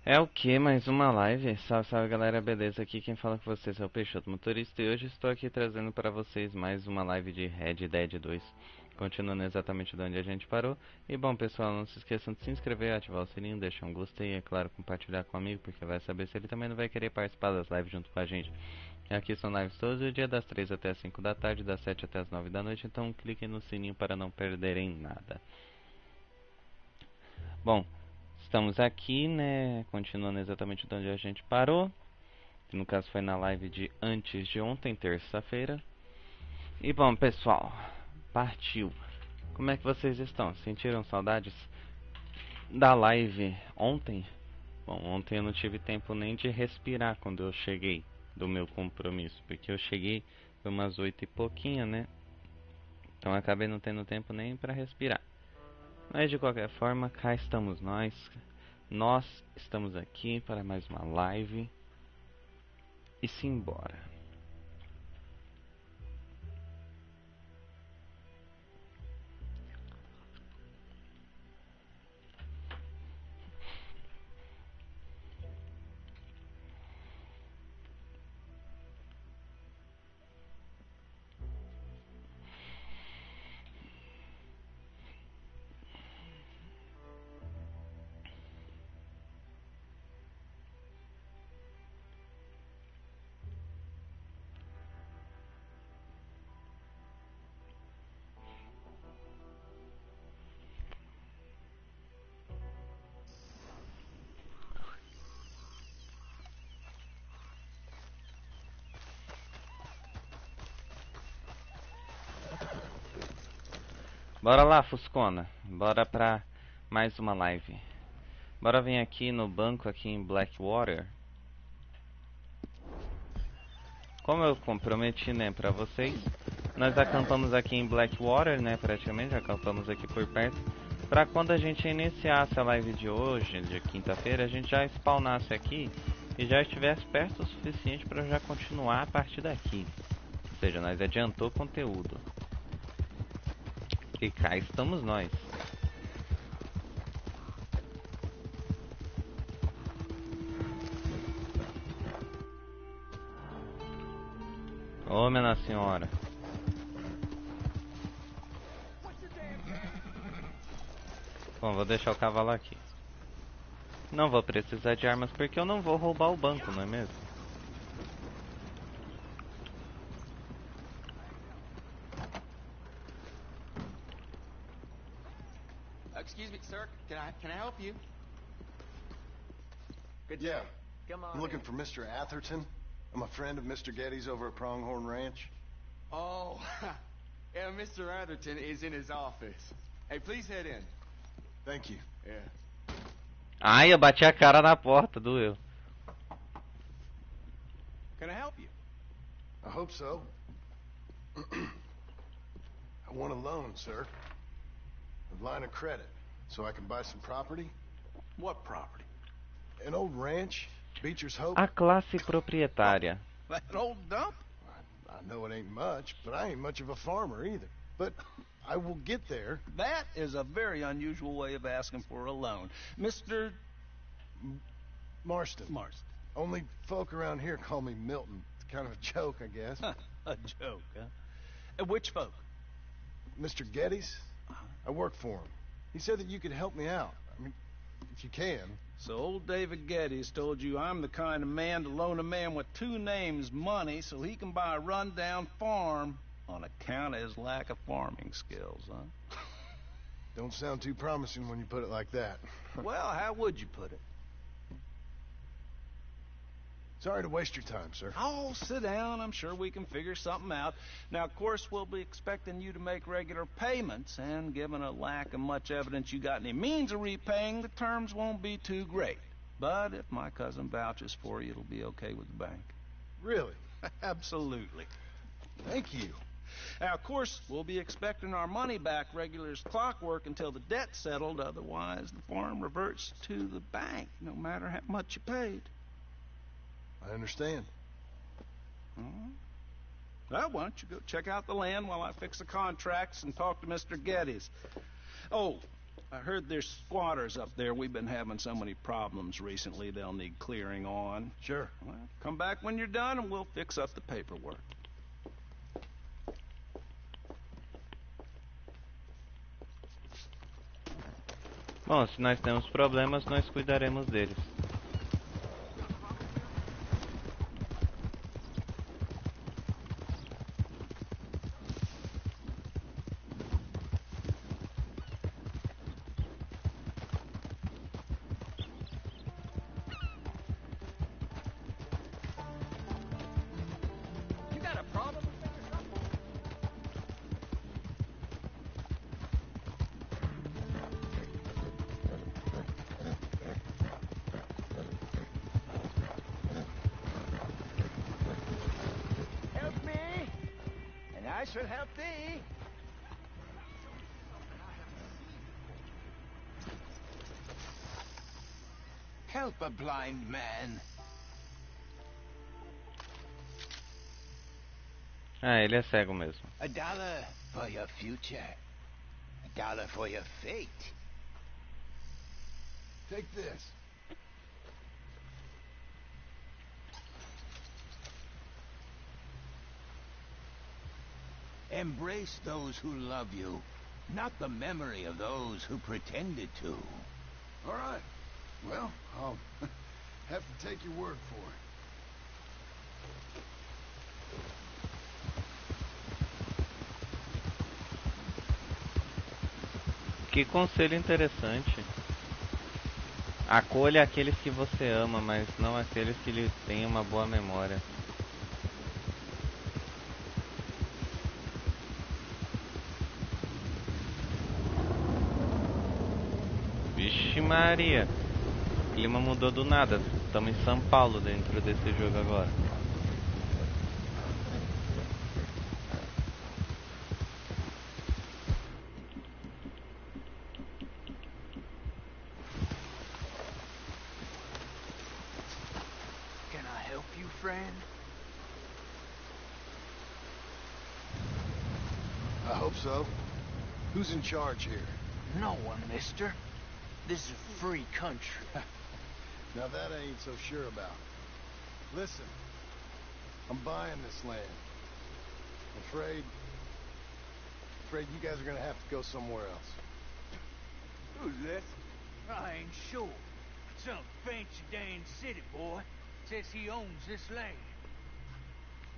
É o que? Mais uma live? Salve, salve galera, beleza? Aqui quem fala com vocês é o Peixoto Motorista e hoje estou aqui trazendo para vocês mais uma live de Red Dead 2, continuando exatamente de onde a gente parou. E bom pessoal, não se esqueçam de se inscrever, ativar o sininho, deixar um gostei e é claro, compartilhar com um amigo, porque vai saber se ele também não vai querer participar das lives junto com a gente. Aqui são lives todos os dias, das 3 até as 5 da tarde, das 7 até as 9 da noite, então cliquem no sininho para não perderem nada. Bom, estamos aqui, né, continuando exatamente de onde a gente parou, que no caso foi na live de antes de ontem, terça-feira. E bom, pessoal, partiu. Como é que vocês estão? Sentiram saudades da live ontem? Bom, ontem eu não tive tempo nem de respirar quando eu cheguei do meu compromisso, porque eu cheguei foi umas 8 e pouquinho, né? Então eu acabei não tendo tempo nem para respirar. Mas de qualquer forma, cá estamos nós. Nós estamos aqui para mais uma live. E simbora. Bora lá, Fuscona. Bora pra mais uma live. Bora vir aqui no banco aqui em Blackwater. Como eu comprometi, né, pra vocês, nós acampamos aqui em Blackwater, né, praticamente, acampamos aqui por perto, pra quando a gente iniciasse a live de hoje, de quinta-feira, a gente já spawnasse aqui e já estivesse perto o suficiente pra já continuar a partir daqui. Ou seja, nós adiantou conteúdo. E cá estamos nós. Ô, minha senhora. Bom, vou deixar o cavalo aqui. Não vou precisar de armas porque eu não vou roubar o banco, não é mesmo? Excuse me, sir. Can I help you? Good Yeah. day. Come on I'm looking in. for Mr. Atherton. I'm a friend of Mr. Getty's over at Pronghorn Ranch. Oh, yeah, Mr. Atherton is in his office. Hey, please head in. Thank you. Yeah. Ai, eu bati a cara na porta, doeu. Can I help you? I hope so. I want a loan, sir. A line of credit, so I can buy some property. What property? An old ranch, Beecher's Hope. A classe proprietária. That old dump? I know it ain't much, but I ain't much of a farmer either. But I will get there. That is a very unusual way of asking for a loan. Mr. Marston. Marston. Only folk around here call me Milton. It's kind of a joke, I guess. A joke, huh? Which folk? Mr. Getty's? I work for him. He said that you could help me out. I mean, if you can. So old David Geddes told you I'm the kind of man to loan a man with two names money so he can buy a rundown farm on account of his lack of farming skills, huh? Don't sound too promising when you put it like that. Well, how would you put it? Sorry to waste your time, sir. Oh, sit down. I'm sure we can figure something out. Now, of course, we'll be expecting you to make regular payments, and given a lack of much evidence you got any means of repaying, the terms won't be too great. But if my cousin vouches for you, it'll be okay with the bank. Really? Absolutely. Thank you. Now, of course, we'll be expecting our money back regular as clockwork until the debt's settled. Otherwise, the farm reverts to the bank, no matter how much you paid. I understand. Well, why don't you go check out the land while I fix the contracts and talk to Mr. Geddes. Oh, I heard there's squatters up there. We've been having so many problems recently, they'll need clearing on. Sure. Well, come back when you're done and we'll fix up the paperwork. Bom, se nós temos problemas, nós cuidaremos deles. I shall help thee. Help a blind man. Ah, ele é cego mesmo. $1 for your future. $1 for your fate. Take this. Embrace those who love you, not the memory of those who pretended to. All right. Well, I'll have to take your word for it. Que conselho interessante. Acolha aqueles que você ama, mas não aqueles que lhe têm uma boa memória. Vixe Maria, o clima mudou do nada. Estamos em São Paulo dentro desse jogo agora. Can I help you, friend? I hope so. Who's in charge here? No one, mister. This is a free country. Now that I ain't so sure about. Listen, I'm buying this land. Afraid you guys are gonna have to go somewhere else. Who's this? I ain't sure. Some fancy Dan city boy says he owns this land.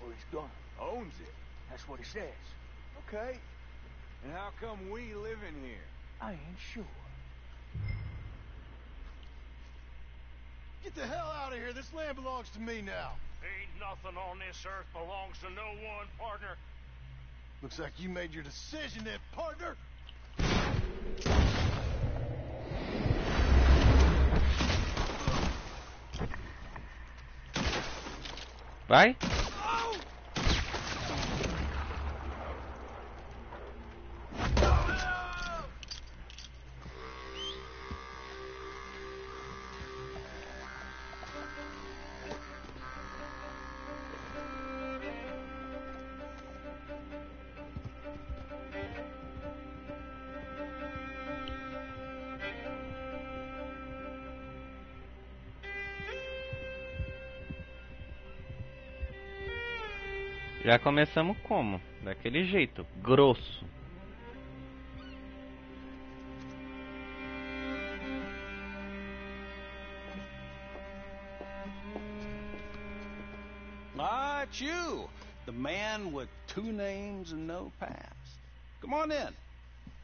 Or he's gonna. Owns it. That's what he says. Okay. And how come we live in here? I ain't sure. Get the hell out of here. This land belongs to me now. Ain't nothing on this earth belongs to no one, partner. Looks like you made your decision then, partner. Vai? Já começamos como? Daquele jeito, grosso. Ah, it's you, the man with 2 names and no past. Come on in.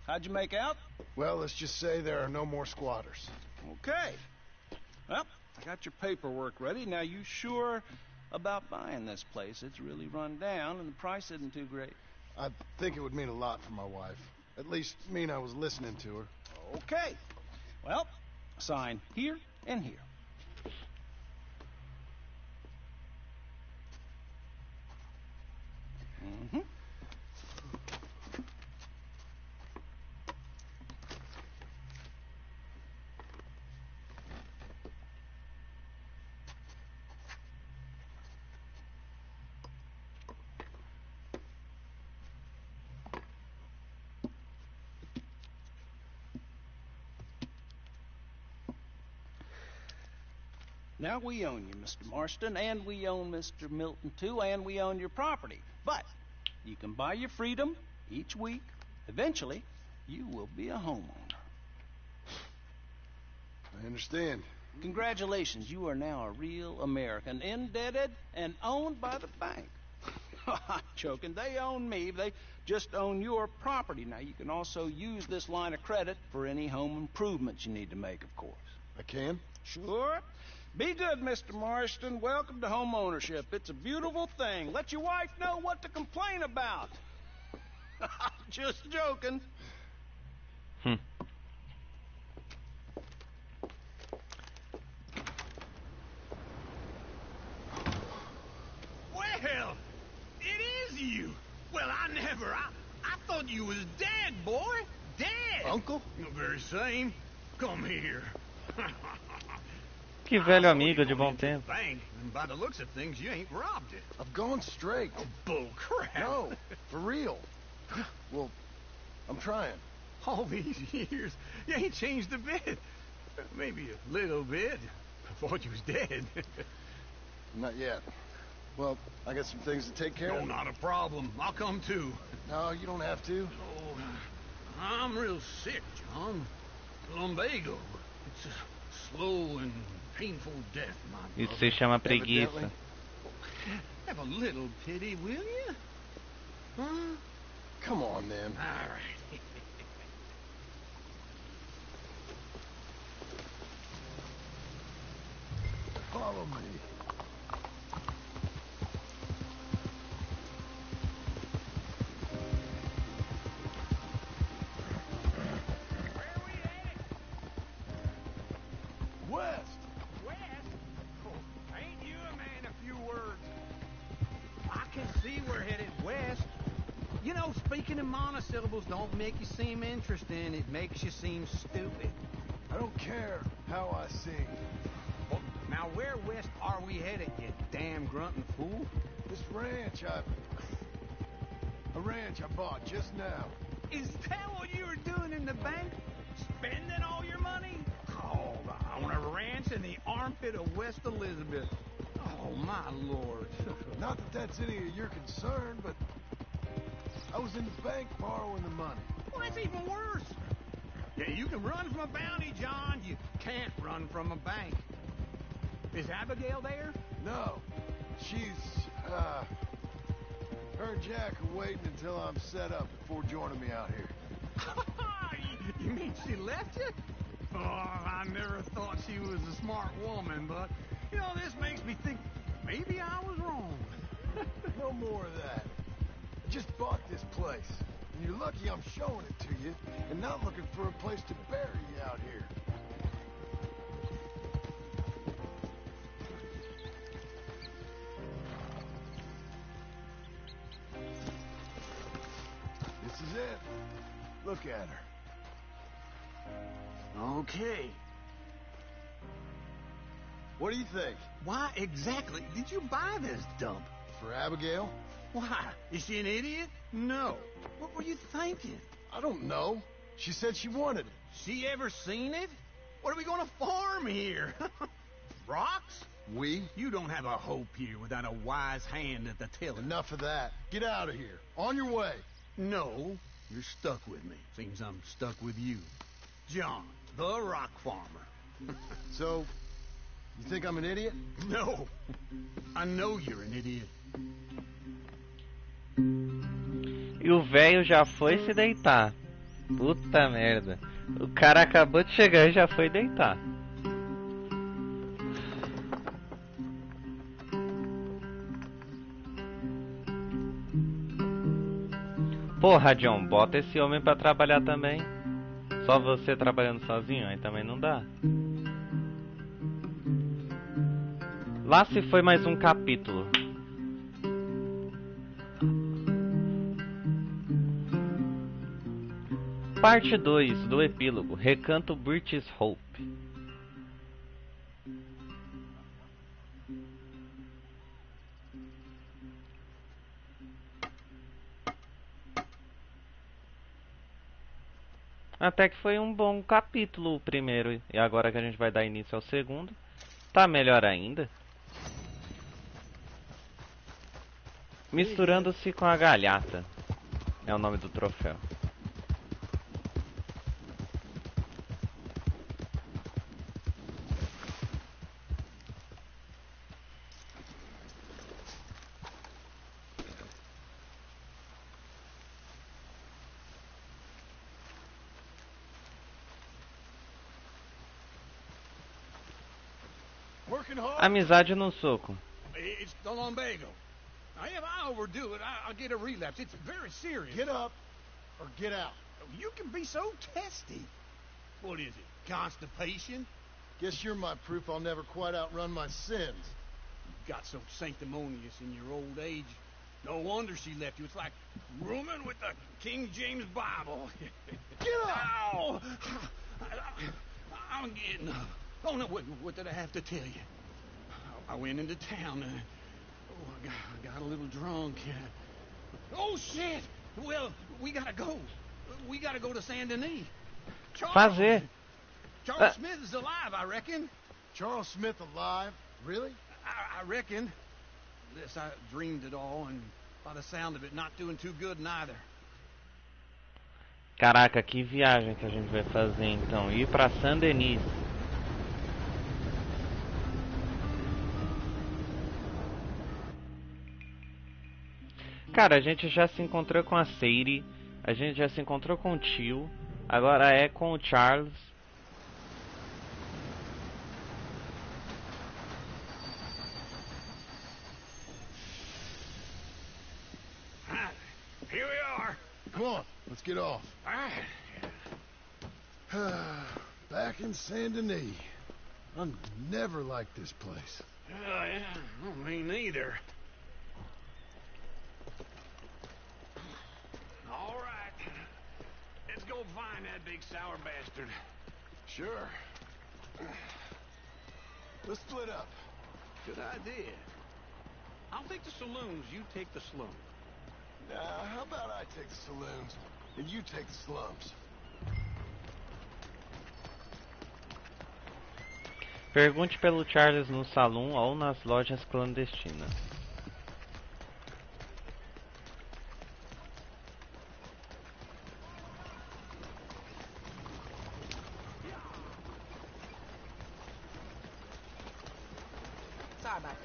How'd you make out? Well, let's just say there are no more squatters. Okay. Well, I got your paperwork ready. Now, you sure about buying this place? It's really run down, and the price isn't too great. I think it would mean a lot for my wife. At least mean I was listening to her. Okay. Well, sign here and here. Mm-hmm. Now we own you, Mr. Marston, and we own Mr. Milton too, and we own your property. But you can buy your freedom each week. Eventually, you will be a homeowner. I understand. Congratulations, you are now a real American, indebted and owned by the bank. I'm joking, they own me, they just own your property. Now, you can also use this line of credit for any home improvements you need to make, of course. I can? Sure. Be good, Mr. Marston. Welcome to home ownership. It's a beautiful thing. Let your wife know what to complain about. Just joking. Well, it is you. Well, I thought you was dead, boy. Dead. Uncle? The very same. Come here. Que velho amigo de bom tempo. Bank, and by the looks of things, you ain't robbed it. I've gone straight. Oh, bull crap. No, for real. Well, I'm trying. All these years, you ain't changed a bit. Maybe a little bit. I thought you was dead. Not yet. Well, I got some things to take care No, of. not a problem. I'll come too. No, you don't have to. Oh, I'm real sick, John. Lumbago. It's a slow and painful death, my Isso se chama preguiça. Evidently. Have a little pity, will you? Huh? Come on, then. All right. Follow me. West. West? Oh, ain't you a man of few words? I can see we're headed west. You know, speaking in monosyllables don't make you seem interesting. It makes you seem stupid. I don't care how I sing. Well, now where west are we headed, you damn grunting fool? This ranch a ranch I bought just now. Is that what you were doing in the bank? Spending all your money? Oh, on a ranch in the armpit of West Elizabeth. Oh, my lord. Not that that's any of your concern, but I was in the bank borrowing the money. Well, that's even worse. Yeah, you can run from a bounty, John. You can't run from a bank. Is Abigail there? No, she's, her and Jack are waiting until I'm set up before joining me out here. You mean she left you? Oh, I never thought she was a smart woman, but, you know, this makes me think maybe I was wrong. No more of that. I just bought this place, and you're lucky I'm showing it to you, and not looking for a place to bury you out here. This is it. Look at her. Okay. What do you think? Why exactly did you buy this dump? For Abigail? Why? Is she an idiot? No. What were you thinking? I don't know. She said she wanted it. She ever seen it? What are we gonna farm here? Rocks? We? You don't have a hope here without a wise hand at the tiller. Enough of that. Get out of here. On your way. No, you're stuck with me. Seems I'm stuck with you. John, the rock farmer. So, you think I'm an idiot? No, I know you're an idiot. E o velho já foi se deitar. Puta merda. O cara acabou de chegar e já foi deitar. Porra, John, bota esse homem pra trabalhar também. Só você trabalhando sozinho, aí também não dá. Lá se foi mais um capítulo. Parte 2 do epílogo, Recanto British Hope. Até que foi um bom capítulo o primeiro, e agora que a gente vai dar início ao segundo, Tá melhor ainda. Misturando-se com a galhata. É o nome do troféu. Working hard? Amizade no soco. It's the lumbago. Now, if I overdo it, I'll get a relapse. It's very serious. Get up or get out. You can be so testy. What is it, constipation? Guess you're my proof I'll never quite outrun my sins. You got so sanctimonious in your old age. No wonder she left you. It's like rooming with the King James Bible. Get up! Ow! I'm getting up. Oh, no, what did I have to tell you? I went into town. I got a little drunk. Oh, shit! Well, we gotta go. We gotta go to Saint Denis. Fazer. Charles Smith is alive, I reckon. Charles Smith alive? Really? I reckon. This, I dreamed it all, and by the sound of it, not doing too good neither. Caraca, que viagem que a gente vai fazer então. Ir pra Saint Denis. Cara, a gente já se encontrou com a Sadie. A gente já se encontrou com o tio. Agora é com o Charles. Here we are. Come on, let's get off. All right. Back in Saint Denis. I'm never liked this place. Yeah, well, me neither. All right. Let's go find that big sour bastard. Sure. Let's split up. Good idea. I'll take the saloons, you take the slum. Now, how about I take the saloons and you take the slums? Pergunte pelo Charles no salão ou nas lojas clandestinas. Sorry about that.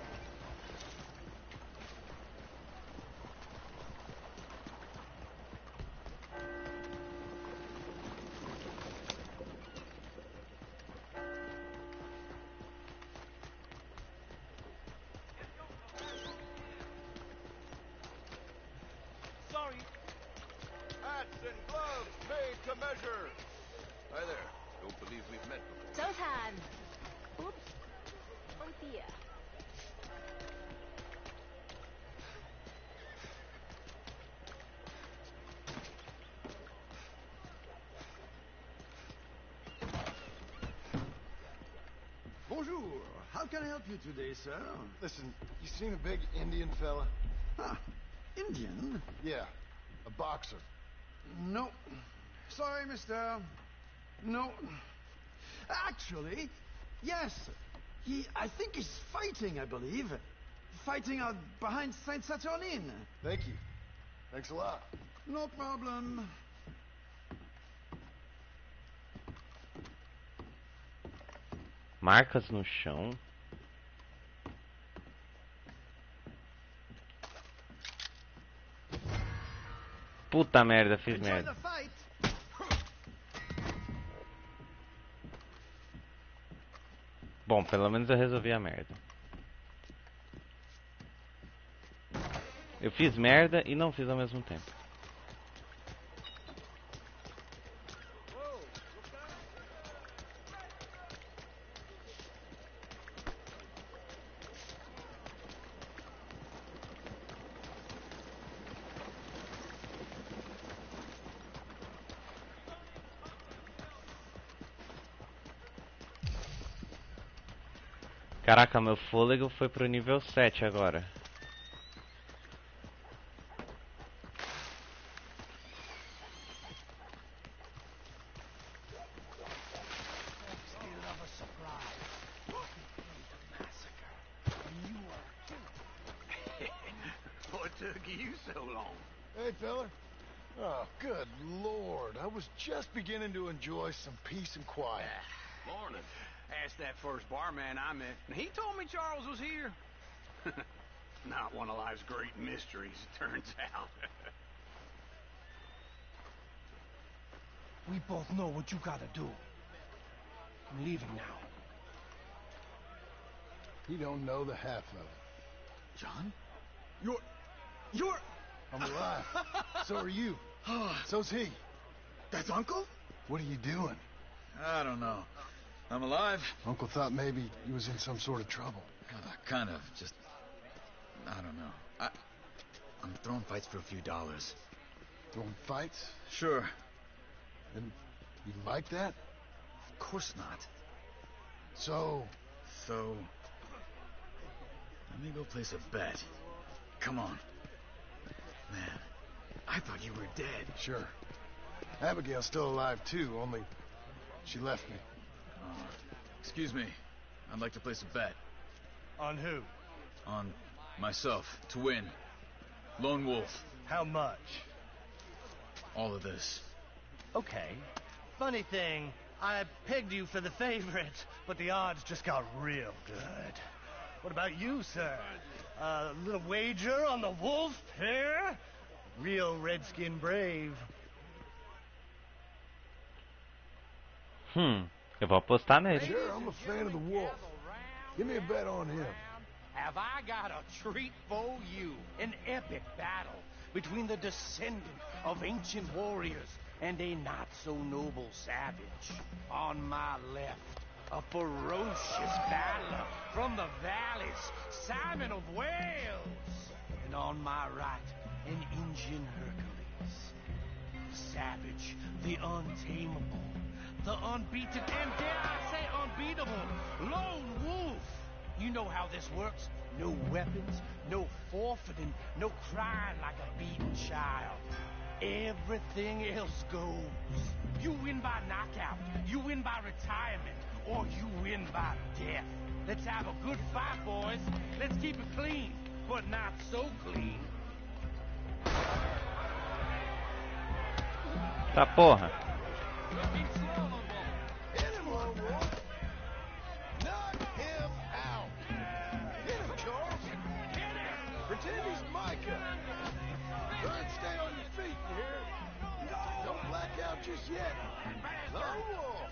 Hats and gloves made to measure. Hi there. Don't believe we've met before. Showtime. Oops. Oh dear. Bonjour. How can I help you today, sir? Listen, you seen a big Indian fella? Ah, Indian? Yeah, a boxer. No. Sorry, mister. No. Actually, yes. I think he's fighting, I believe. Fighting out behind Saint Saturnin. Thank you. Thanks a lot. No problem. Marcas no chão. Puta merda, fiz Enjoy merda. the fight. Bom, pelo menos eu resolvi a merda. Eu fiz merda e não fiz ao mesmo tempo. Caraca, meu fôlego foi pro nível 7 agora. you so long? Hey, fella. Oh, good Lord. I was just beginning to enjoy some peace and quiet. Morning. Asked that first barman I met, and he told me Charles was here. Not one of life's great mysteries, it turns out. We both know what you gotta do. I'm leaving now. He don't know the half of it. John? You're... I'm alive. So are you. So's he. That's Uncle? What are you doing? I don't know. I'm alive. Uncle thought maybe he was in some sort of trouble. Kind of. Just... I don't know. I'm throwing fights for a few dollars. Throwing fights? Sure. And you like that? Of course not. So, let me go place a bet. Come on. Man, I thought you were dead. sure. Abigail's still alive, too, only she left me. Excuse me. I'd like to place a bet. On who? On myself, to win. Lone Wolf. How much? All of this. Okay. Funny thing, I pegged you for the favorite, but the odds just got real good. What about you, sir? A little wager on the wolf here? Real redskin brave. Eu vou apostar nele. Sure, I'm a fan of the wolf. Give me a bet on him. Have I got a treat for you? An epic battle between the descendant of ancient warriors and a not-so-noble savage. On my left, a ferocious battler from the valleys, Simon of Wales. And on my right, an Indian Hercules. The savage, the untamable, the unbeaten, and dare I say unbeatable, Lone Wolf. You know how this works. No weapons, no forfeiting, no crying like a beaten child. Everything else goes. You win by knockout, you win by retirement, or you win by death. Let's have a good fight, boys. Let's keep it clean, but not so clean. Tá porra. Hit him, Lone Wolf. Knock him out. Hit him, Charles. Hit him. Pretend he's Micah. Try and stay on your feet, you hear? Don't black out just yet. Lone Wolf.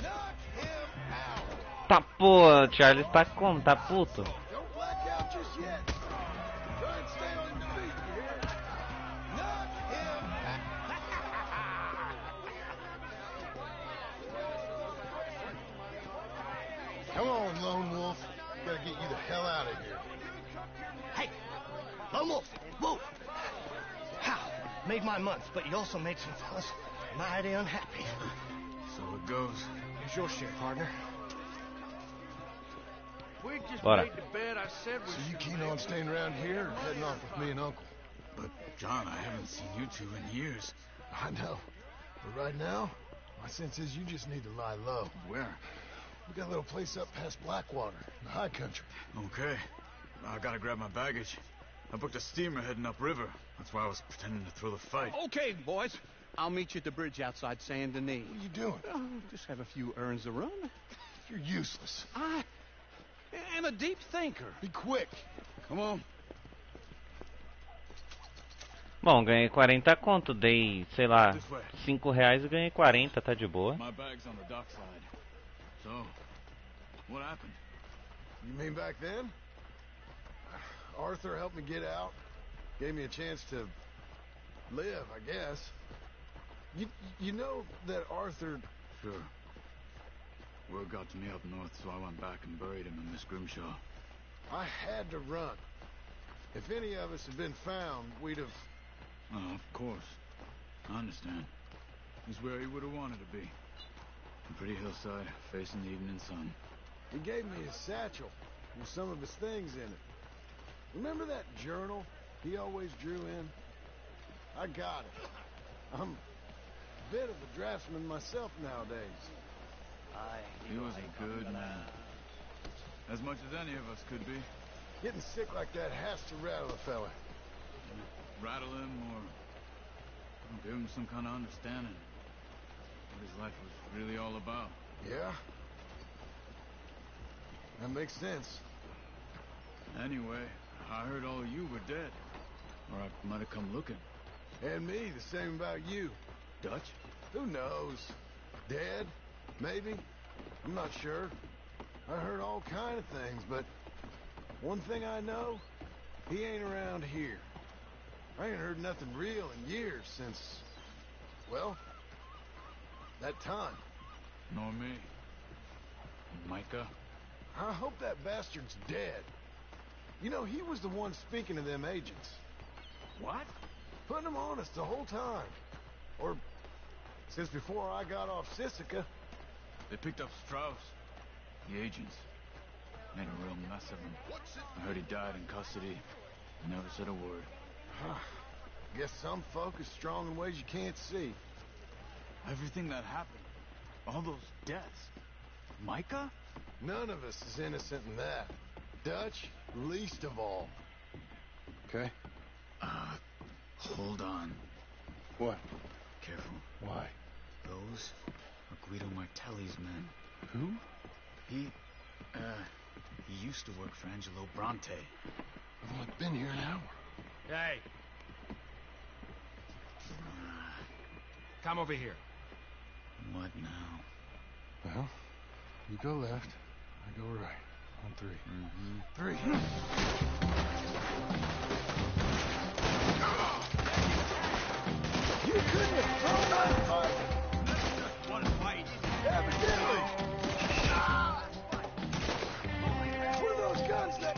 Knock him out. Tá porra, Charles tá como? Tá puto? Don't black out just yet. Try and stay on your feet, you hear? Knock him out. Come on, Lone Wolf. Gotta get you the hell out of here. Hey, Lone Wolf, whoa. How? Made my month, but you also made some fellas mighty unhappy. So it goes. Here's your share, partner. We just Bora. made the bed I said we So you keen on staying around here or heading off with me and Uncle? But, John, I haven't seen you two in years. I know. But right now, my sense is you just need to lie low. Where? We got a little place up past Blackwater, in the high country. Okay. I gotta grab my baggage. I booked a steamer heading upriver. That's why I was pretending to throw the fight. Okay, boys. I'll meet you at the bridge outside Saint Denis. What are you doing? Oh, just have a few errands to run. You're useless. I am a deep thinker. Be quick. Come on. Bom, ganhei 40 conto, dei, sei lá, R$5 e ganhei 40, tá de boa. My bag's on the dockside. So, what happened? You mean back then? Arthur helped me get out. Gave me a chance to live, I guess. You know that Arthur... Sure. Word got to me up north, so I went back and buried him in Miss Grimshaw. I had to run. If any of us had been found, we'd have... Oh, of course. I understand. He's where he would have wanted to be. A pretty hillside, facing the evening sun. He gave me his satchel with some of his things in it. Remember that journal he always drew in? I got it. I'm a bit of a draftsman myself nowadays. He was a good man. As much as any of us could be. Getting sick like that has to rattle a fella. rattle him or give him some kind of understanding what his life was really all about. Yeah? That makes sense. Anyway, I heard all you were dead. Or I might have come looking. And me, the same about you. Dutch? Who knows? Dead? Maybe? I'm not sure. I heard all kind of things, but one thing I know, he ain't around here. I ain't heard nothing real in years since, well, that time. Nor me. Micah? I hope that bastard's dead. You know, he was the one speaking to them agents. What? Putting them on us the whole time. Or, since before I got off Sisika. They picked up Strauss. The agents. Made a real mess of him. I heard he died in custody. Never said a word. Guess some folk is strong in ways you can't see. Everything that happened. All those deaths. Micah? None of us is innocent in that. Dutch, least of all. Okay? Hold on. What? Careful. Why? Those are Guido Martelli's men. Who? He used to work for Angelo Bronte. I've only been here an hour. Hey. Come over here. What now? Well, you go left, I go right. On three. Mm-hmm. 3. You couldn't have thrown that fight. That's just one fight. Evidently. Where are those guns that...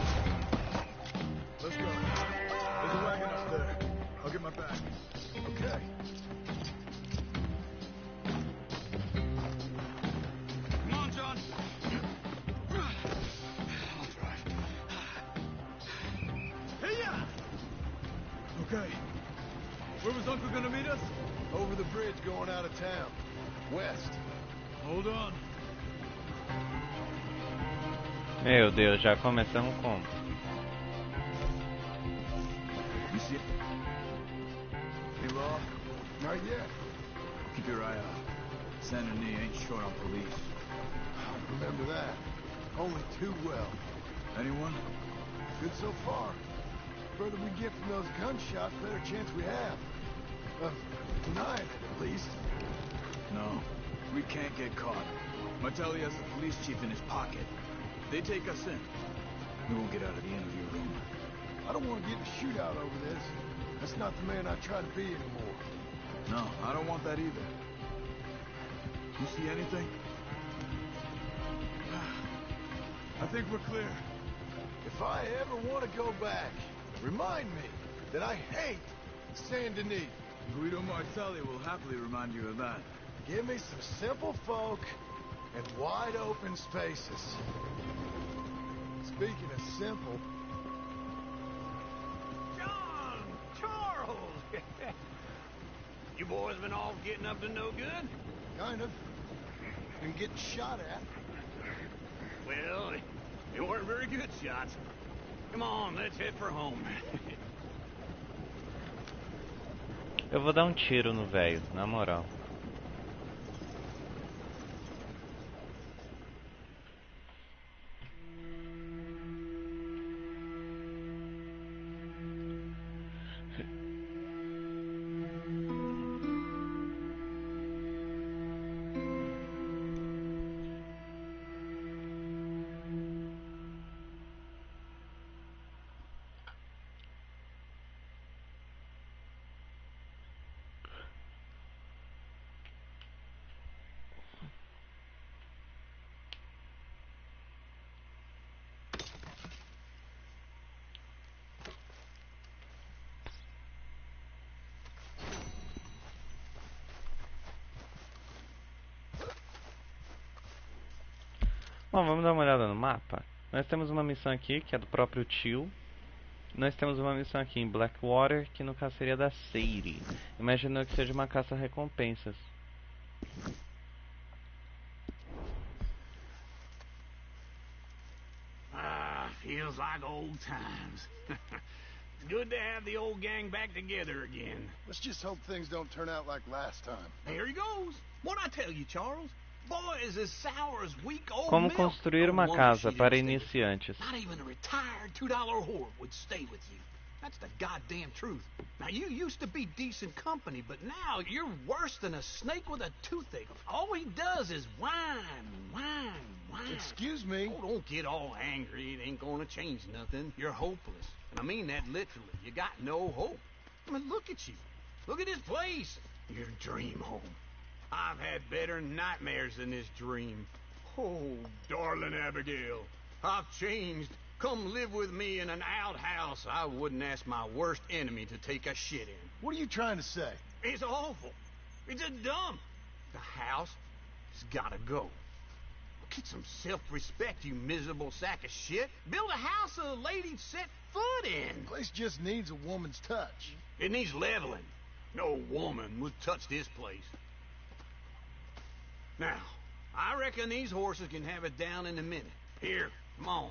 Let's go. There's a wagon up there. I'll get my bag. Okay. Come on, John. I'll drive. Hey-ya! Okay. Where was Uncle gonna meet us? Over the bridge going out of town. West. Hold on. Meu Deus, já começamos como? You see it? Hey, Law. Not yet. Keep your eye out. Saint Denis ain't short on police. I remember that. Only too well. Anyone? Good so far. Further we get from those gunshots, better chance we have. Of denying it, at least. No. We can't get caught. Martelli has the police chief in his pocket. They take us in. We won't get out of the interview room. I don't want to get in a shootout over this. That's not the man I try to be anymore. No, I don't want that either. You see anything? I think we're clear. If I ever want to go back, remind me that I hate Saint Denis. Guido Martelli will happily remind you of that. Give me some simple folk and wide open spaces. Speaking of simple, John! Charles! You boys been all getting up to no good? kind of, and getting shot at. Well, they weren't very good shots. Come on, let's head for home. Eu vou dar um tiro no velho, na moral. Bom, vamos dar uma olhada no mapa. Nós temos uma missão aqui, que é do próprio tio. Nós temos uma missão aqui em Blackwater, que no caso seria da Serei. Imagino que seja uma caça-recompensas. Feels like old times. It's good to have the old gang back together again. Let's just hope things don't turn out like last time. Here he goes. What'd I tell you, Charles? Boy is as sour as weak old Como milk. construir uma No wonder casa she para didn't stay with iniciantes. you. Not even a retired $2 whore would stay with you. That's the goddamn truth. Now, you used to be decent company, but now you're worse than a snake with a toothache. All he does is whine, whine, whine. Excuse me? Oh, don't get all angry. It ain't gonna change nothing. You're hopeless. And I mean that literally. You got no hope. I mean, look at you. Look at this place. Your dream home. I've had better nightmares than this dream. Oh, darling Abigail, I've changed. Come live with me in an outhouse I wouldn't ask my worst enemy to take a shit in. What are you trying to say? It's awful. It's a dump. The house has gotta go. Get some self-respect, you miserable sack of shit. Build a house a lady'd set foot in. The place just needs a woman's touch. It needs leveling. No woman would touch this place. Now, I reckon these horses can have it down in a minute. Here, come on.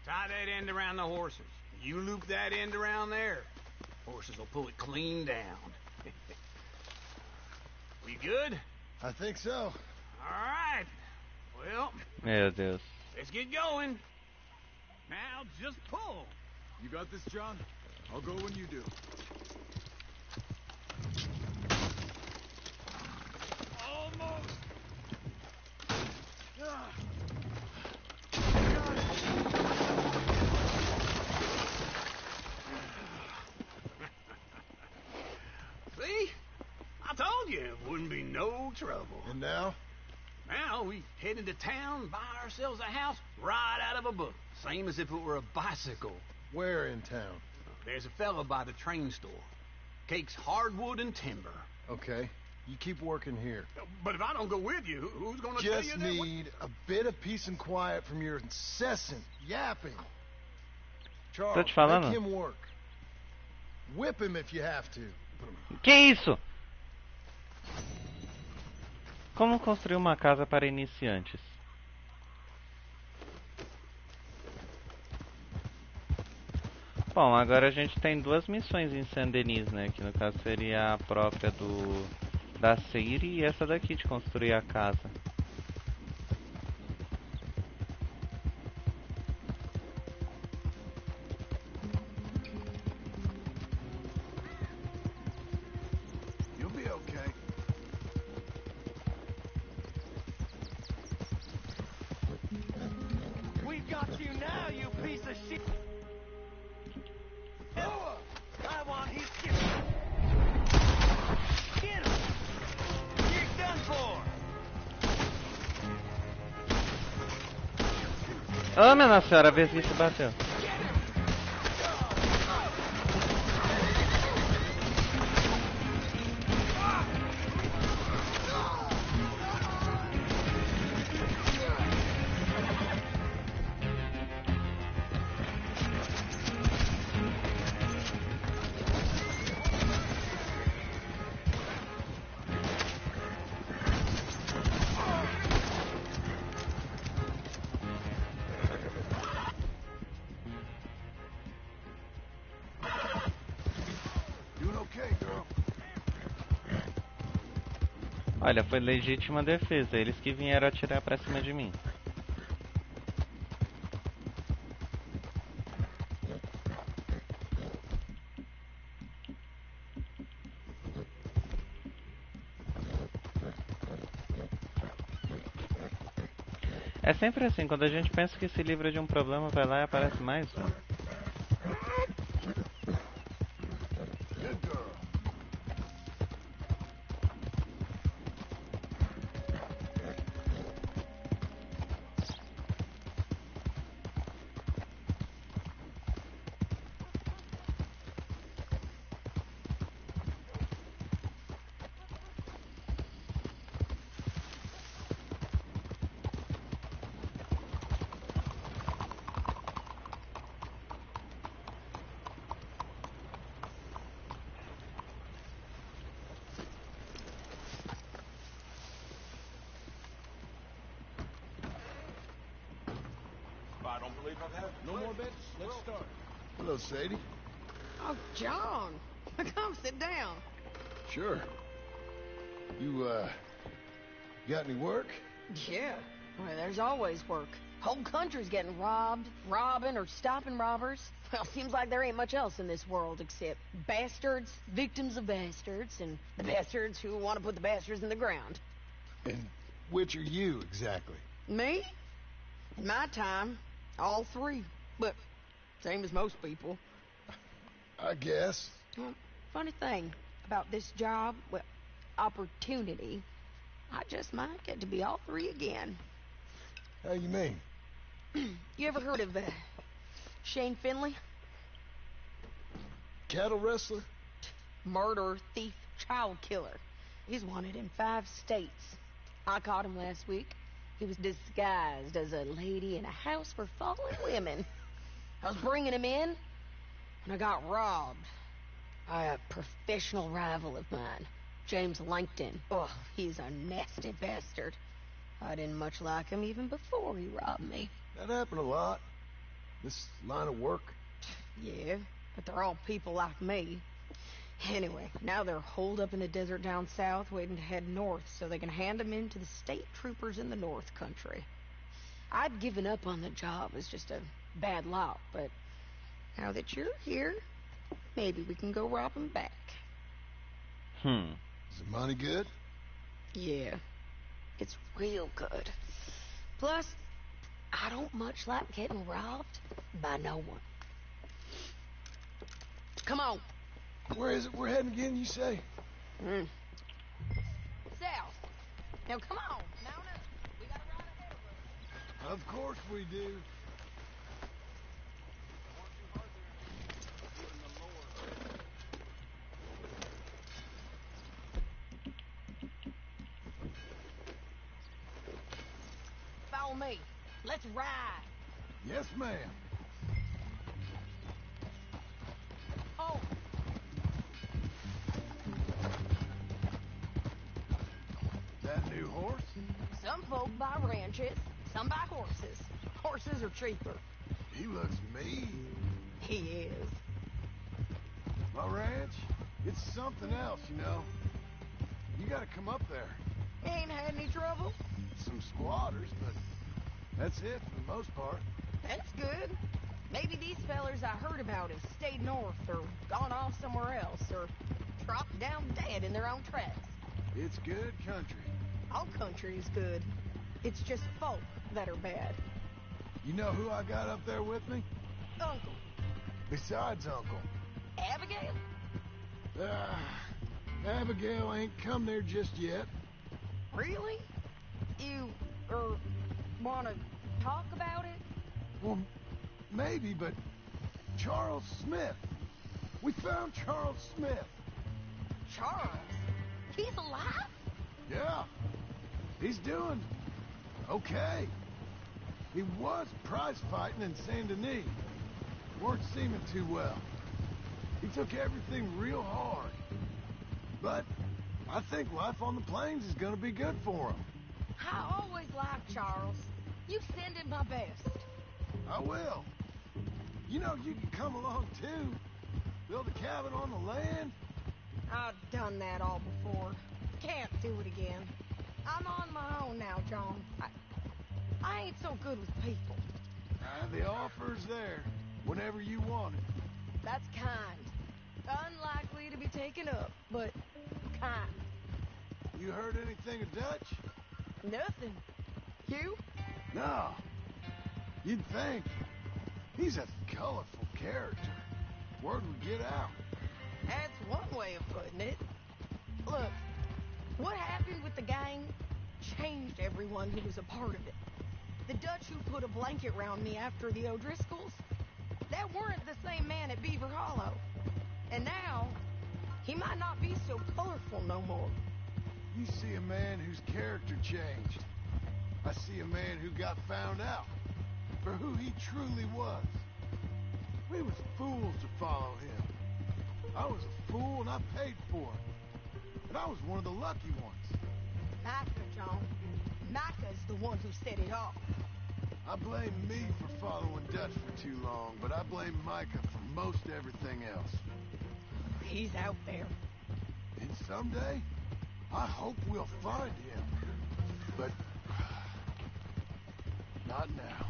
Tie that end around the horses. You loop that end around there. Horses will pull it clean down. We good? I think so. All right. Well, Meu Deus. let's get going. Now just pull. You got this, John? I'll go when you do. Almost. See? I told you it wouldn't be no trouble. And now? Now we head into town, buy ourselves a house right out of a book. Same as if it were a bicycle. Where in town? There's a fella by the train store. Cakes hardwood and timber. Okay. You keep working here. But if I don't go with you, who's gonna tell you Just that? need a bit of peace and quiet from your incessant yapping. Charles, Tô te falando. make him work. Whip him if you have to. Que isso? Como construir uma casa para iniciantes? Bom, agora a gente tem duas missões em Saint-Denis, né? Que no caso seria a própria da Seire e essa daqui de construir a casa. You'll be okay. We've got you now, you piece of shit. I want his shit. Get him. You're done for. Oh, minha Nossa Senhora, a vez que se bateu. Doing okay, girl. Olha, foi legítima defesa. Eles que vieram atirar pra cima de mim. É sempre assim, quando a gente pensa que se livra de um problema, vai lá e aparece mais um. Good girl. I don't believe I've had no more bets. Let's start. Hello, Sadie. Oh, John, come sit down. Sure. You, got any work? Yeah, well, there's always work. Whole country's getting robbed, robbing, or stopping robbers. Well, seems like there ain't much else in this world except bastards, victims of bastards, and the bastards who want to put the bastards in the ground. And which are you, exactly? Me? In my time, all three. But same as most people. I guess. Well, funny thing about this job, well, opportunity, I just might get to be all three again. How you mean? You ever heard of Shane Finley? Cattle wrestler? Murderer, thief, child killer. He's wanted in 5 states. I caught him last week. He was disguised as a lady in a house for fallen women. I was bringing him in, and I got robbed by a professional rival of mine, James Langton. Oh, he's a nasty bastard. I didn't much like him even before he robbed me. That happened a lot. This line of work. Yeah, but they're all people like me. Anyway, now they're holed up in the desert down south waiting to head north so they can hand them in to the state troopers in the north country. I'd given up on the job as just a bad lot, but now that you're here, maybe we can go rob them back. Is the money good? Yeah, it's real good. Plus, I don't much like getting robbed by no one. Come on. Where is it we're heading again, you say? South. Now come on, mount up. We got a ride ahead of us. Of course we do. Follow me. Let's ride. Yes, ma'am. Oh. That new horse? Some folk buy ranches, some buy horses. Horses are cheaper. He looks mean. He is. My ranch, it's something else, you know. You gotta come up there. Ain't had any trouble? Some squatters, but that's it for the most part. That's good. Maybe these fellers I heard about have stayed north or gone off somewhere else or dropped down dead in their own tracks. It's good country. All country is good. It's just folk that are bad. You know who I got up there with me? Uncle. Besides Uncle. Abigail? Abigail ain't come there just yet. Really? You, wanna talk about it? Well, maybe, but Charles Smith. We found Charles Smith. Charles? He's alive? Yeah. He's doing okay. He was prize fighting in Saint Denis. Weren't seeming too well. He took everything real hard. But I think life on the plains is gonna be good for him. I always liked Charles. You send him my best. I will. You know, you can come along too. Build a cabin on the land. I've done that all before. Can't do it again. I'm on my own now, John. I ain't so good with people. The offer's there whenever you want it. That's kind. Unlikely to be taken up, but kind. You heard anything of Dutch? Nothing. You? No. You'd think. He's a colorful character. Word would get out. That's one way of putting it. Look, what happened with the gang changed everyone who was a part of it. The Dutch who put a blanket round me after the O'Driscolls, that weren't the same man at Beaver Hollow. And now, he might not be so colorful no more. You see a man whose character changed. I see a man who got found out for who he truly was. We was fools to follow him. I was a fool and I paid for it. But I was one of the lucky ones. Micah, John. Micah's the one who set it off. I blame me for following Dutch for too long, but I blame Micah for most everything else. He's out there. And someday, I hope we'll find him. But not now.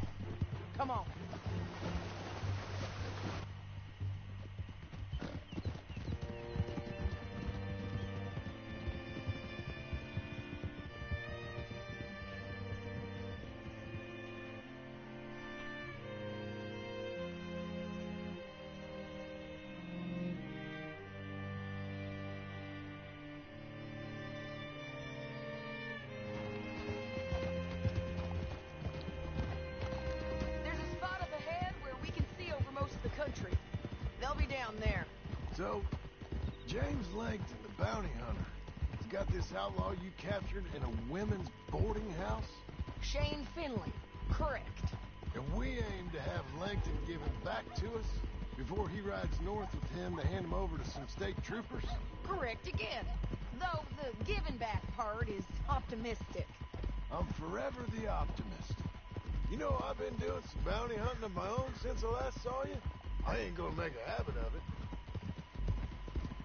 Come on. So, James Langton, the bounty hunter, has got this outlaw you captured in a women's boarding house? Shane Finley, correct. And we aim to have Langton give him back to us before he rides north with him to hand him over to some state troopers? Correct again. Though the giving back part is optimistic. I'm forever the optimist. You know, I've been doing some bounty hunting of my own since I last saw you. I ain't gonna make a habit of it.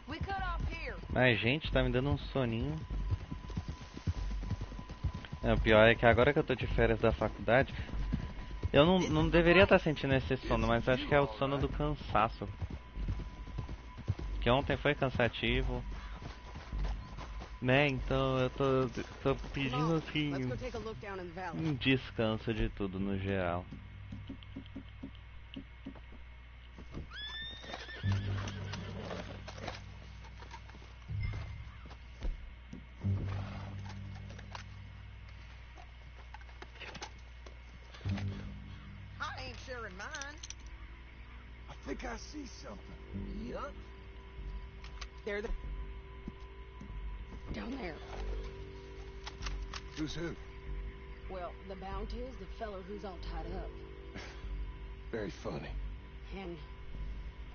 We cut off here. Ai, gente, tá me dando um soninho. O pior é que agora que eu tô de férias da faculdade, eu não deveria estar sentindo esse sono, mas acho que é o sono do cansaço. Que ontem foi cansativo, né? Então eu tô pedindo assim um descanso de tudo no geral. I think I see something. Yup. They're down there. Who's who? Well, the bounty is the feller who's all tied up. Very funny. And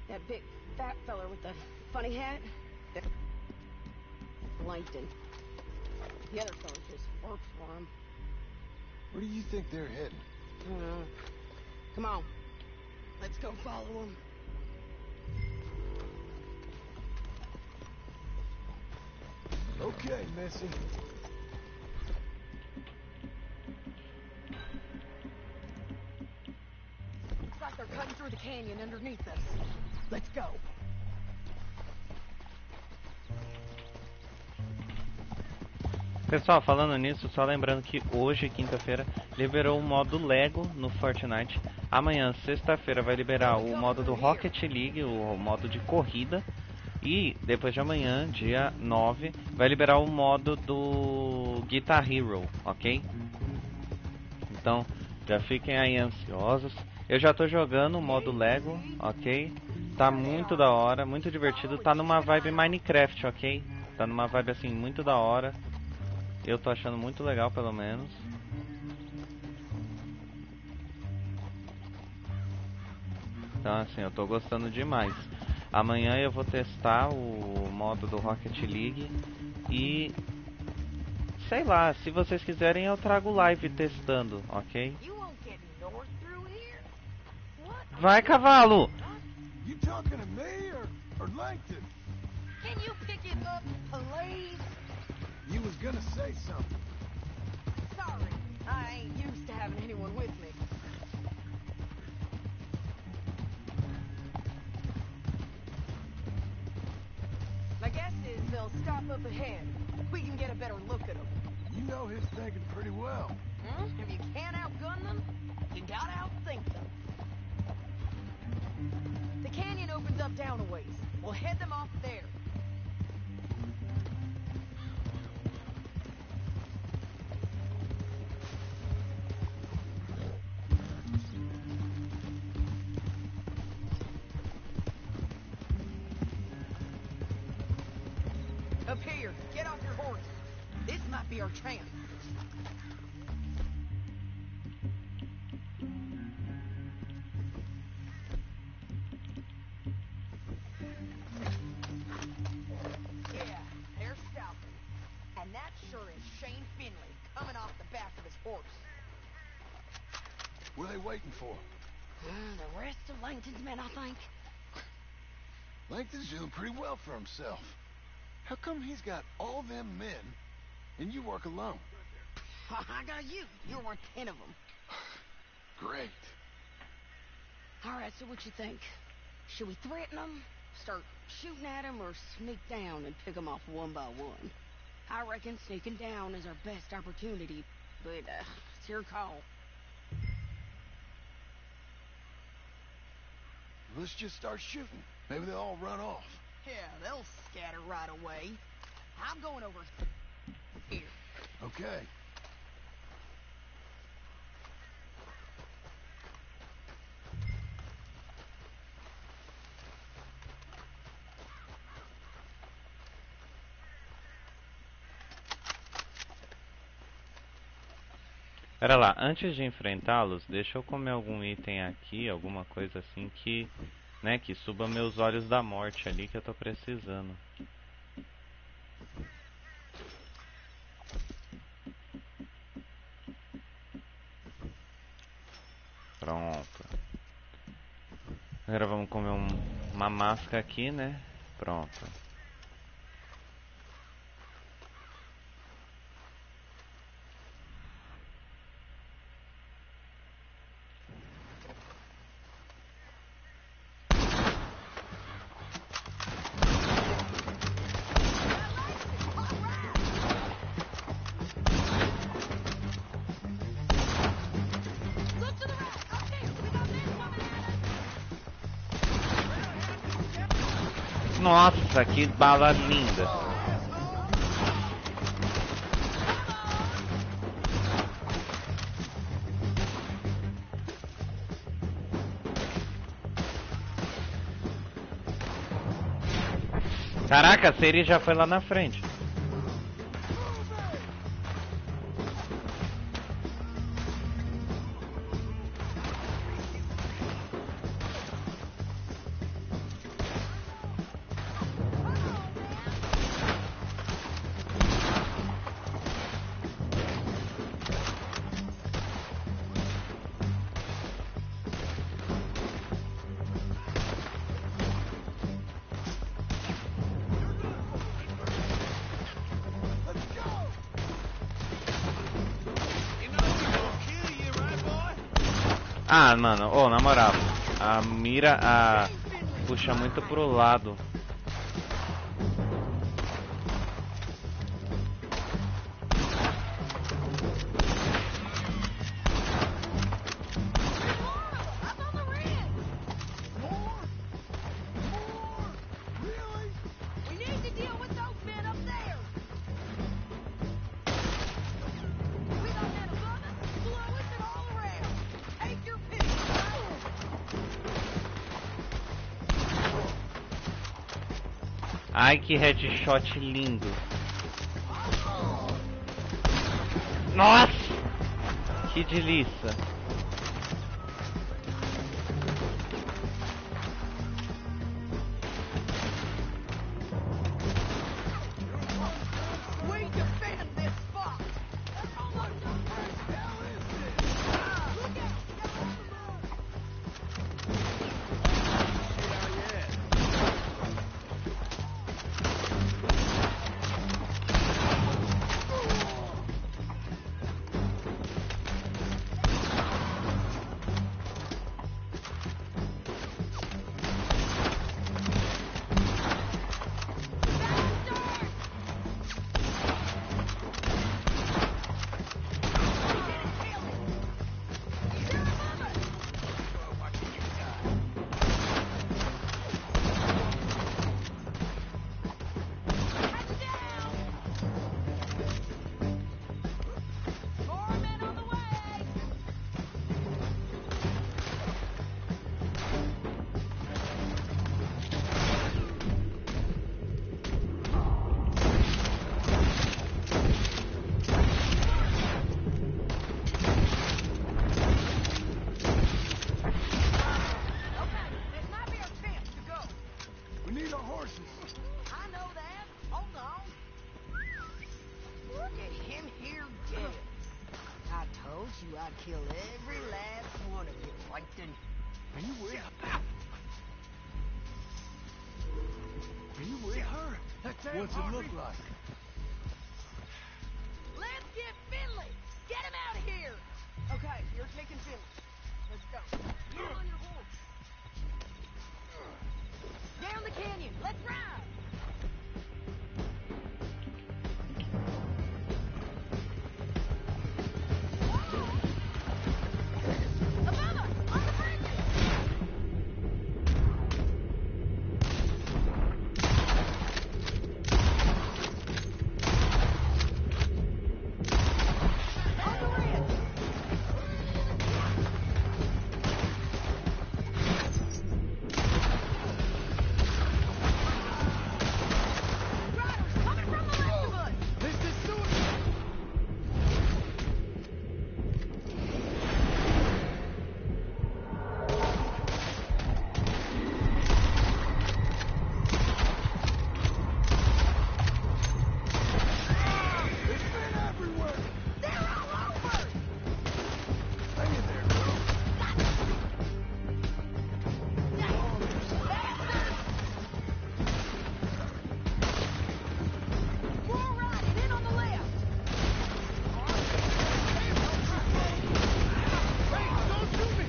that big fat feller with the funny hat? Langton. The other feller just works for him. Where do you think they're heading? Come on. Let's go follow him. Okay, Missy. Looks like they're cutting through the canyon underneath us. Let's go. Pessoal, falando nisso, só lembrando que hoje, quinta-feira, liberou o modo Lego no Fortnite. Amanhã, sexta-feira, vai liberar o modo do Rocket League, o modo de corrida. E depois de amanhã, dia 9, vai liberar o modo do Guitar Hero, ok? Então, já fiquem aí ansiosos. Eu já tô jogando o modo Lego, ok? Tá muito da hora, muito divertido. Tá numa vibe Minecraft, ok? Tá numa vibe assim, muito da hora. Eu tô achando muito legal, pelo menos. Então assim, eu tô gostando demais. Amanhã eu vou testar o modo do Rocket League. E sei lá, se vocês quiserem eu trago live testando, ok? Vai, cavalo! You talking to me or Langton? Can you pick it up, please? You was gonna say something. Sorry, I ain't used to having anyone with me. My guess is they'll stop up ahead. We can get a better look at them. You know his thinking pretty well. If you can't outgun them, you gotta outthink them. The canyon opens up down a ways. We'll head them off there. Up here, get off your horse. This might be our chance. Yeah, they're stopping. And that sure is Shane Finley coming off the back of his horse. What are they waiting for? The rest of Langton's men, I think. Langton's doing pretty well for himself. How come he's got all them men, and you work alone? I got you. You're worth 10 of them. Great. All right, so what you think? Should we threaten them, start shooting at them, or sneak down and pick them off one by one? I reckon sneaking down is our best opportunity, but it's your call. Let's just start shooting. Maybe they'll all run off. Yeah, they'll scatter right away. I'm going over here. Okay. Pera lá, antes de enfrentá-los, deixa eu comer algum item aqui, alguma coisa assim que, né, que suba meus olhos da morte ali que eu tô precisando. Pronto. Agora vamos comer uma masca aqui, né? Pronto. Nossa, que bala linda! Caraca, a Seri já foi lá na frente. Ah, mano, oh, na moral, a mira puxa muito pro lado. Ai, que headshot lindo. Nossa! Que delícia. What's it look like? Let's get Finley! Get him out of here! Okay, you're taking Finley. Let's go. Get on your horse. Down the canyon. Let's ride! Above us! On the bridges! On the ridge! Riders coming from the left of us! This is suicide! It's been everywhere! They're all over! Hang in there, girl. More riding in on the left! Hey, don't shoot me!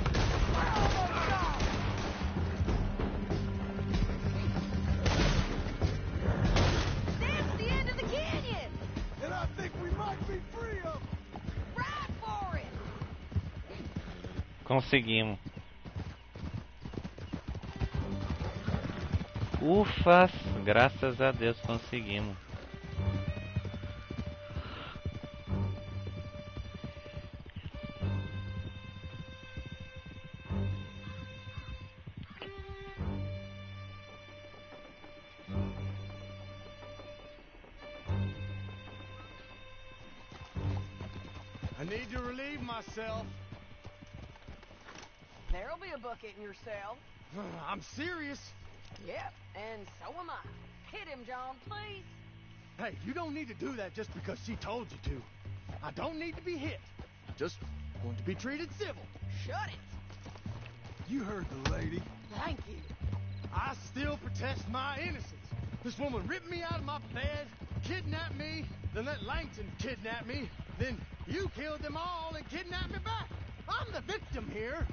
That's the end of the canyon! And I think we might be free of them! Ride for it! Conseguimos. Ufas, graças a Deus conseguimos. I need to relieve myself. There'll be a bucket in your cell. I'm serious. Yep, and so am I. Hit him, John, please. Hey, you don't need to do that just because she told you to. I don't need to be hit. I just want to be treated civil. Shut it. You heard the lady. Thank you. I still protest my innocence. This woman ripped me out of my bed, kidnapped me, then let Langton kidnap me, then you killed them all and kidnapped me back. I'm the victim here.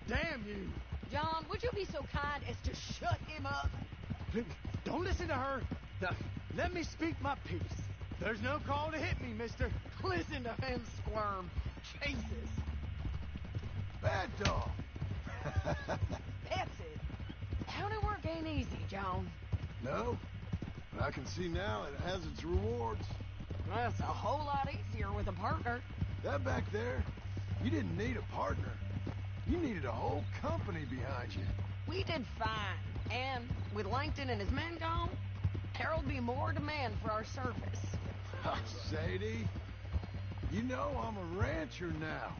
Damn you. John, would you be so kind as to shut him up? Don't listen to her. Now, let me speak my piece. There's no call to hit me, mister. Listen to him squirm. Jesus. Bad dog. That's it. County work ain't easy, John. No, but I can see now it has its rewards. Well, it's a whole lot easier with a partner. That back there, you didn't need a partner. You needed a whole company behind you. We did fine. And with Langton and his men gone, there'll be more demand for our service. Sadie, you know I'm a rancher now.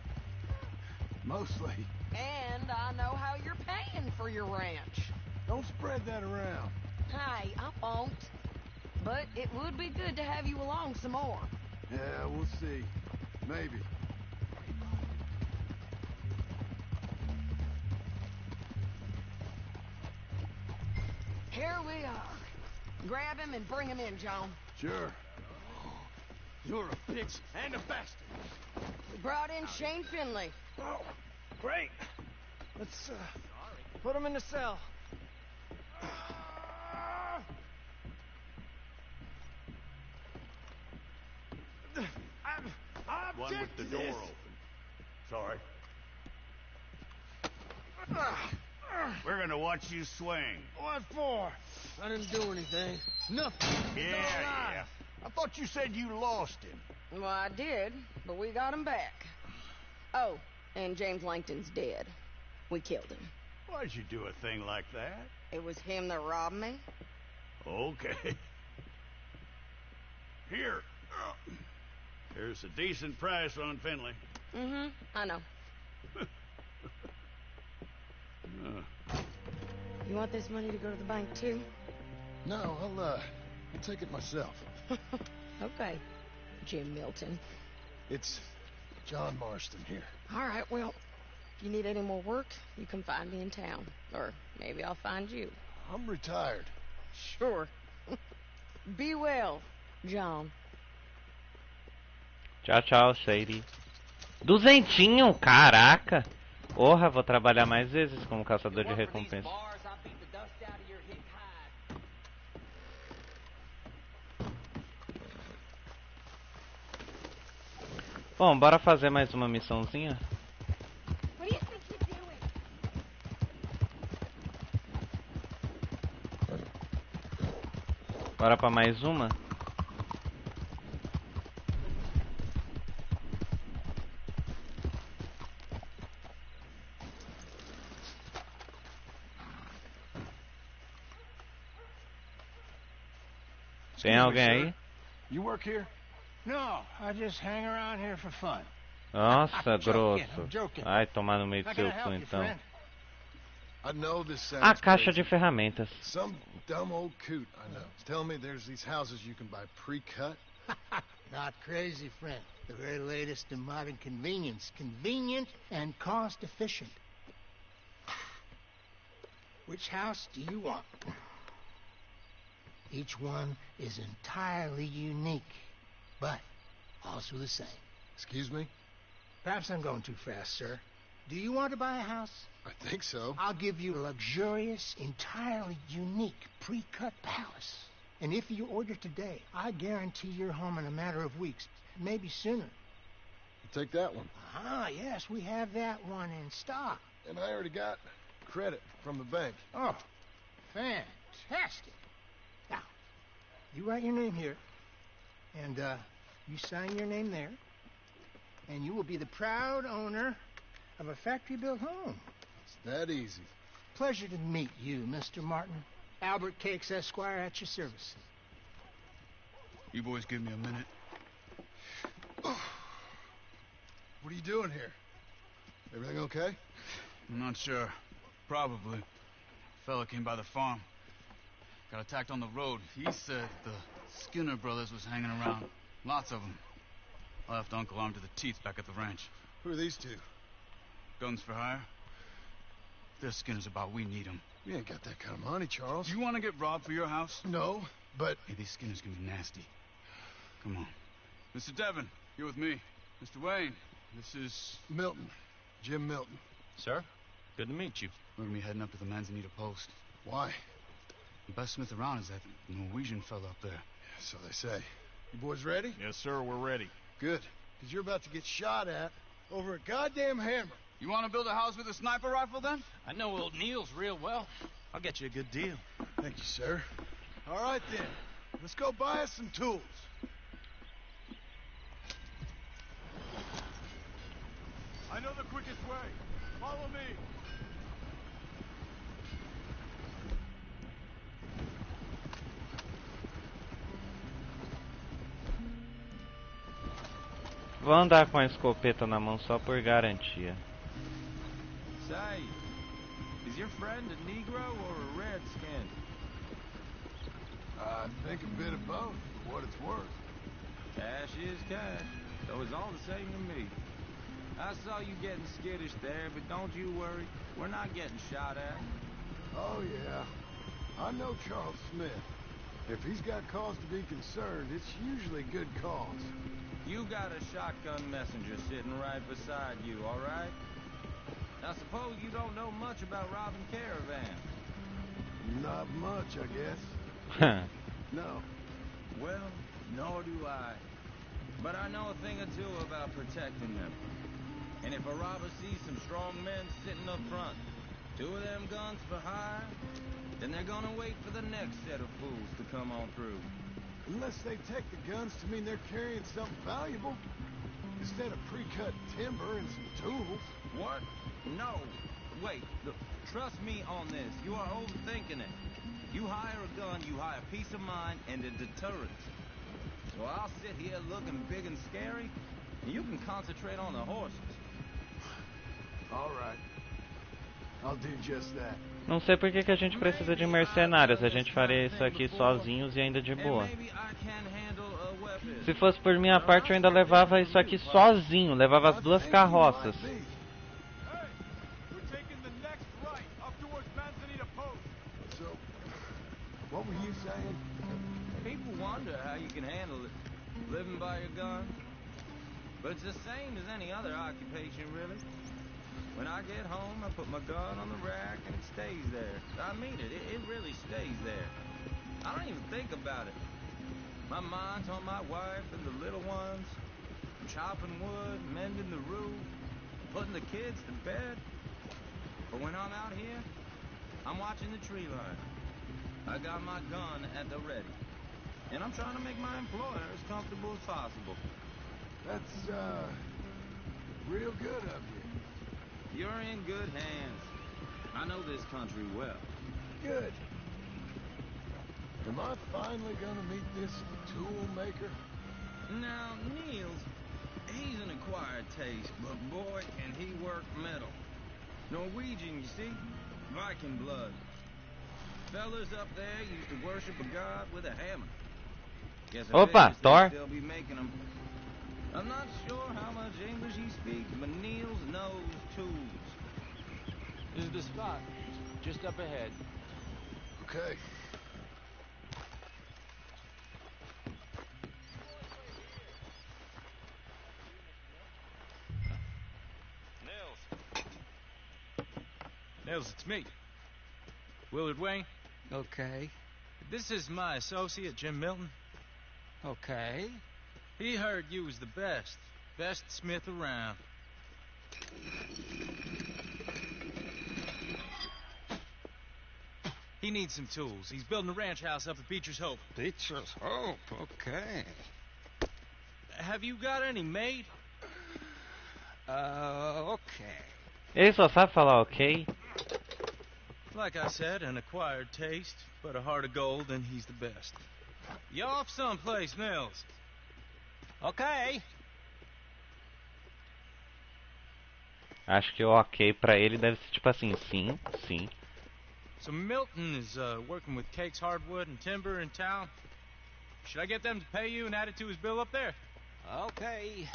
Mostly. And I know how you're paying for your ranch. Don't spread that around. Hey, I won't. But it would be good to have you along some more. Yeah, we'll see. Maybe. Here we are. Grab him and bring him in, John. Sure. You're a bitch and a bastard. We brought in Shane Finley. Oh, great. Let's put him in the cell. I One with object the to door this. open. Sorry. We're gonna watch you swing. What for? I didn't do anything. Nothing. He's all alive. Yeah. I thought you said you lost him. Well, I did, but we got him back. Oh, and James Langton's dead. We killed him. Why'd you do a thing like that? It was him that robbed me. Okay. Here. Here's a decent price on Finley. Mm-hmm, I know. You want this money to go to the bank, too? No, I'll take it myself. Okay, Jim Milton. It's John Marston here. All right, well, if you need any more work, you can find me in town. Or maybe I'll find you. I'm retired. Sure. Be well, John. Tchau, tchau, Sadie. Duzentinho, caraca. Porra, vou trabalhar mais vezes como caçador de recompensas. Bom, bora fazer mais uma missãozinha. Bora pra mais uma? Tem alguém aí? You work here? No, I just hang around here for fun. Nossa, grosso. I'm joking. Ai, tomar no meio do seu cu então. I know this sounds A caixa crazy. de ferramentas. Some dumb old coot I know is telling me there's these houses you can buy pre-cut. Not crazy, friend. The very latest in modern convenience. Convenient and cost efficient. Which house do you want? Each one is entirely unique, but also the same. Excuse me? Perhaps I'm going too fast, sir. Do you want to buy a house? I think so. I'll give you a luxurious, entirely unique pre-cut palace. And if you order today, I guarantee you're home in a matter of weeks, maybe sooner. I'll take that one. Ah, yes, we have that one in stock. And I already got credit from the bank. Oh, fantastic. Now, you write your name here, and you sign your name there, and you will be the proud owner of a factory-built home. It's that easy. Pleasure to meet you, Mr. Martin. Albert Cakes, Esquire, at your service. You boys give me a minute. What are you doing here? Everything okay? I'm not sure. Probably. Fella came by the farm. Got attacked on the road. He said the Skinner brothers was hanging around. Lots of them. I left Uncle armed to the teeth back at the ranch. Who are these two? Guns for hire? If they're Skinner's about, we need them. You ain't got that kind of money, Charles. You want to get robbed for your house? No, but... Hey, these Skinners can be nasty. Come on. Mr. Devon, you're with me. Mr. Wayne, this is... Milton. Jim Milton. Sir, good to meet you. We're gonna be heading up to the Manzanita Post. Why? The best smith around is that Norwegian fella up there. Yeah, so they say. You boys ready? Yes, sir, we're ready. Good. Because you're about to get shot at over a goddamn hammer. You want to build a house with a sniper rifle, then? I know old Neil's real well. I'll get you a good deal. Thank you, sir. All right, then. Let's go buy us some tools. I know the quickest way. Follow me. Vou andar com a escopeta na mão só por garantia. Say, is your friend a Negro or a Redskin? I think a bit of both, for what it's worth. Cash is cash, so it's all the same to me. I saw you getting skittish there, but don't you worry. We're not getting shot at. Oh, yeah. I know Charles Smith. If he's got cause to be concerned, it's usually good cause. You got a shotgun messenger sitting right beside you, all right? Now suppose you don't know much about robbing caravans. Not much, I guess. No. Well, nor do I. But I know a thing or two about protecting them. And if a robber sees some strong men sitting up front, two of them guns for hire, then they're gonna wait for the next set of fools to come on through. Unless they take the guns to mean they're carrying something valuable. Instead of pre-cut timber and some tools. What? No. Wait, look, trust me on this. You are overthinking it. You hire a gun, you hire peace of mind and a deterrent. So I'll sit here looking big and scary, and you can concentrate on the horses. All right. I'll do just that. Não sei por que a gente precisa de mercenários. A gente faria isso aqui sozinhos e ainda de boa. Se fosse por minha parte, eu ainda levava isso aqui sozinho. Levava as duas carroças. People wonder how you can handle it, living by your gun. But it's the same as any other occupation, really. When I get home, I put my gun on the rack and it stays there. I mean it, it really stays there. I don't even think about it. My mind's on my wife and the little ones. I'm chopping wood, mending the roof, putting the kids to bed. But when I'm out here, I'm watching the tree line. I got my gun at the ready. And I'm trying to make my employer as comfortable as possible. That's, real good of you. You're in good hands. I know this country well. Good. Am I finally gonna meet this tool maker? Now, Niels, he's an acquired taste, but boy, can he work metal. Norwegian, you see? Viking blood. Fellas up there used to worship a god with a hammer. Guess Opa, Thor. They'll be making them. I'm not sure how much English he speaks, but Niels knows tools. This is the spot. Just up ahead. Okay. Nils, it's me. Willard Wayne. Okay. This is my associate, Jim Milton. Okay. He heard you was the best smith around. He needs some tools. He's building a ranch house up at Beecher's Hope. Beecher's Hope, okay. Have you got any made? Okay. Ele só sabe falar ok. Like I said, an acquired taste, but a heart of gold, and he's the best. You off someplace, Nils? Okay. Acho que o ok pra ele deve ser tipo assim, sim, sim. So Milton is working with Cake's hardwood and timber in town. Should I get them to pay you and add it to his bill up there? Okay.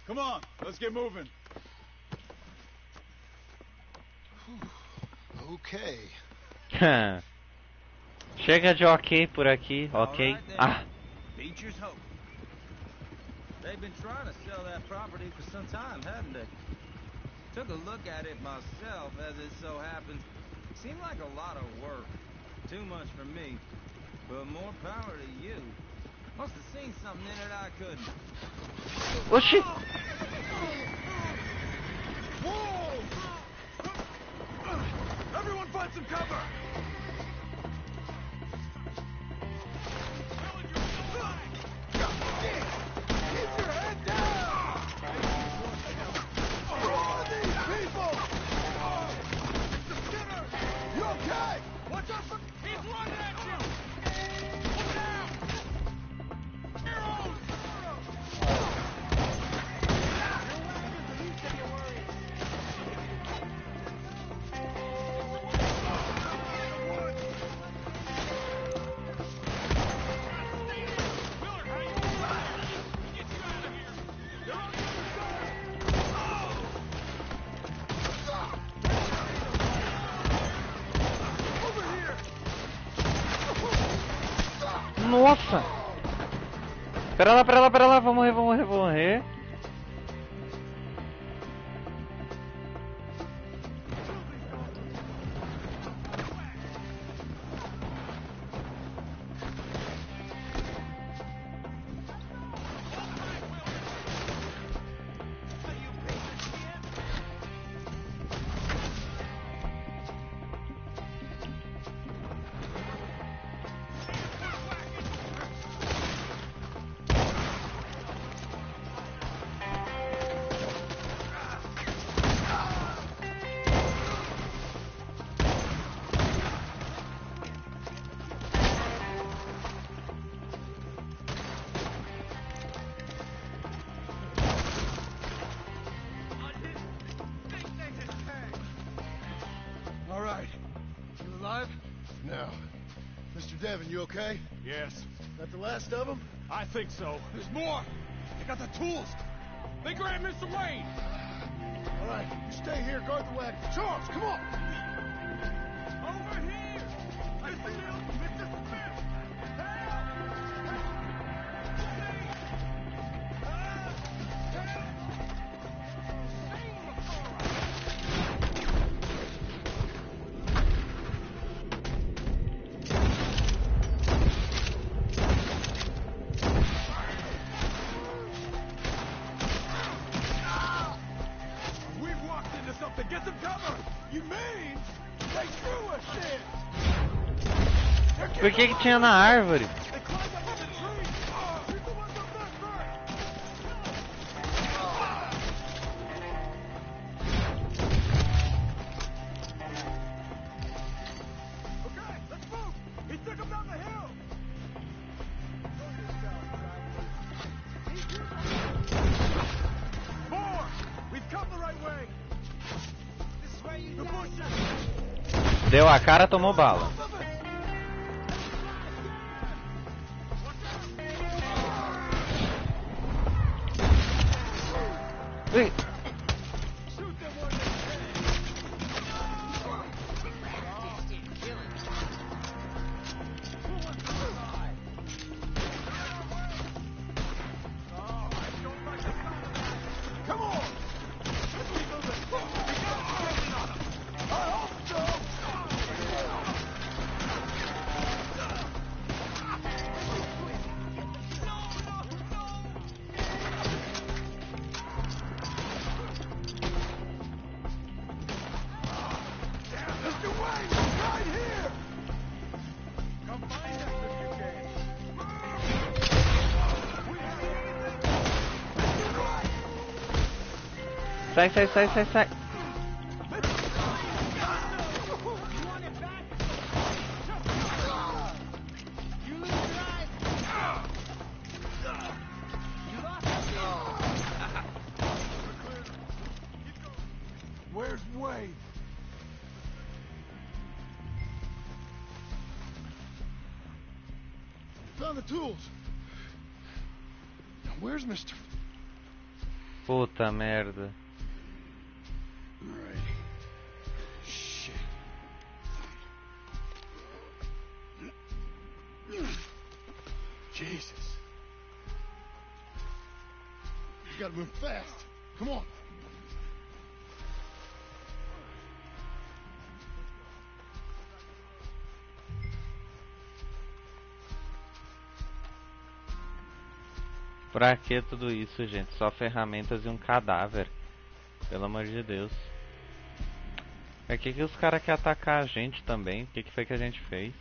Come on, let's get moving. Okay. Chega de ok por aqui, ok. Ah, Beecher's Hope. They've been trying to sell that property for some time, haven't they? Took a look at it myself, as it so happens. Seemed like a lot of work. Too much for me. But more power to you. Must have seen something in it I couldn't. oxi. Whoa! Everyone find some cover! Keep your head down! Who are these people? Mr. Skinner! You okay? Watch out for... He's running at you! Look out! Heroes! Nossa! Pera lá, vou morrer. All right. You alive? No. Mr. Devon, you okay? Yes. That the last of them? I think so. There's more! They got the tools! They grabbed Mr. Wayne! All right, you stay here, guard the wagon. Charles, come on! Over here! Mr. Milton! Mr. Smith! Help! get some cover! You mean they threw us shit! Por que tinha na árvore? They climbed up in the tree! Here's the ones up there first! Okay, let's move! He took them down the hill! More! We've come the right way! This is where you bushes! Deu a cara, tomou bala. Ui. Sai, sai, sai, sai, sai. Where's Wade? Found the tools. Now where's Mr. Puta merda. Alright. Shit. Jesus. You gotta move fast. Come on. Pra que tudo isso, gente? Só ferramentas e um cadáver. Pelo amor de Deus. Pra que os caras querem atacar a gente também? O que foi que a gente fez?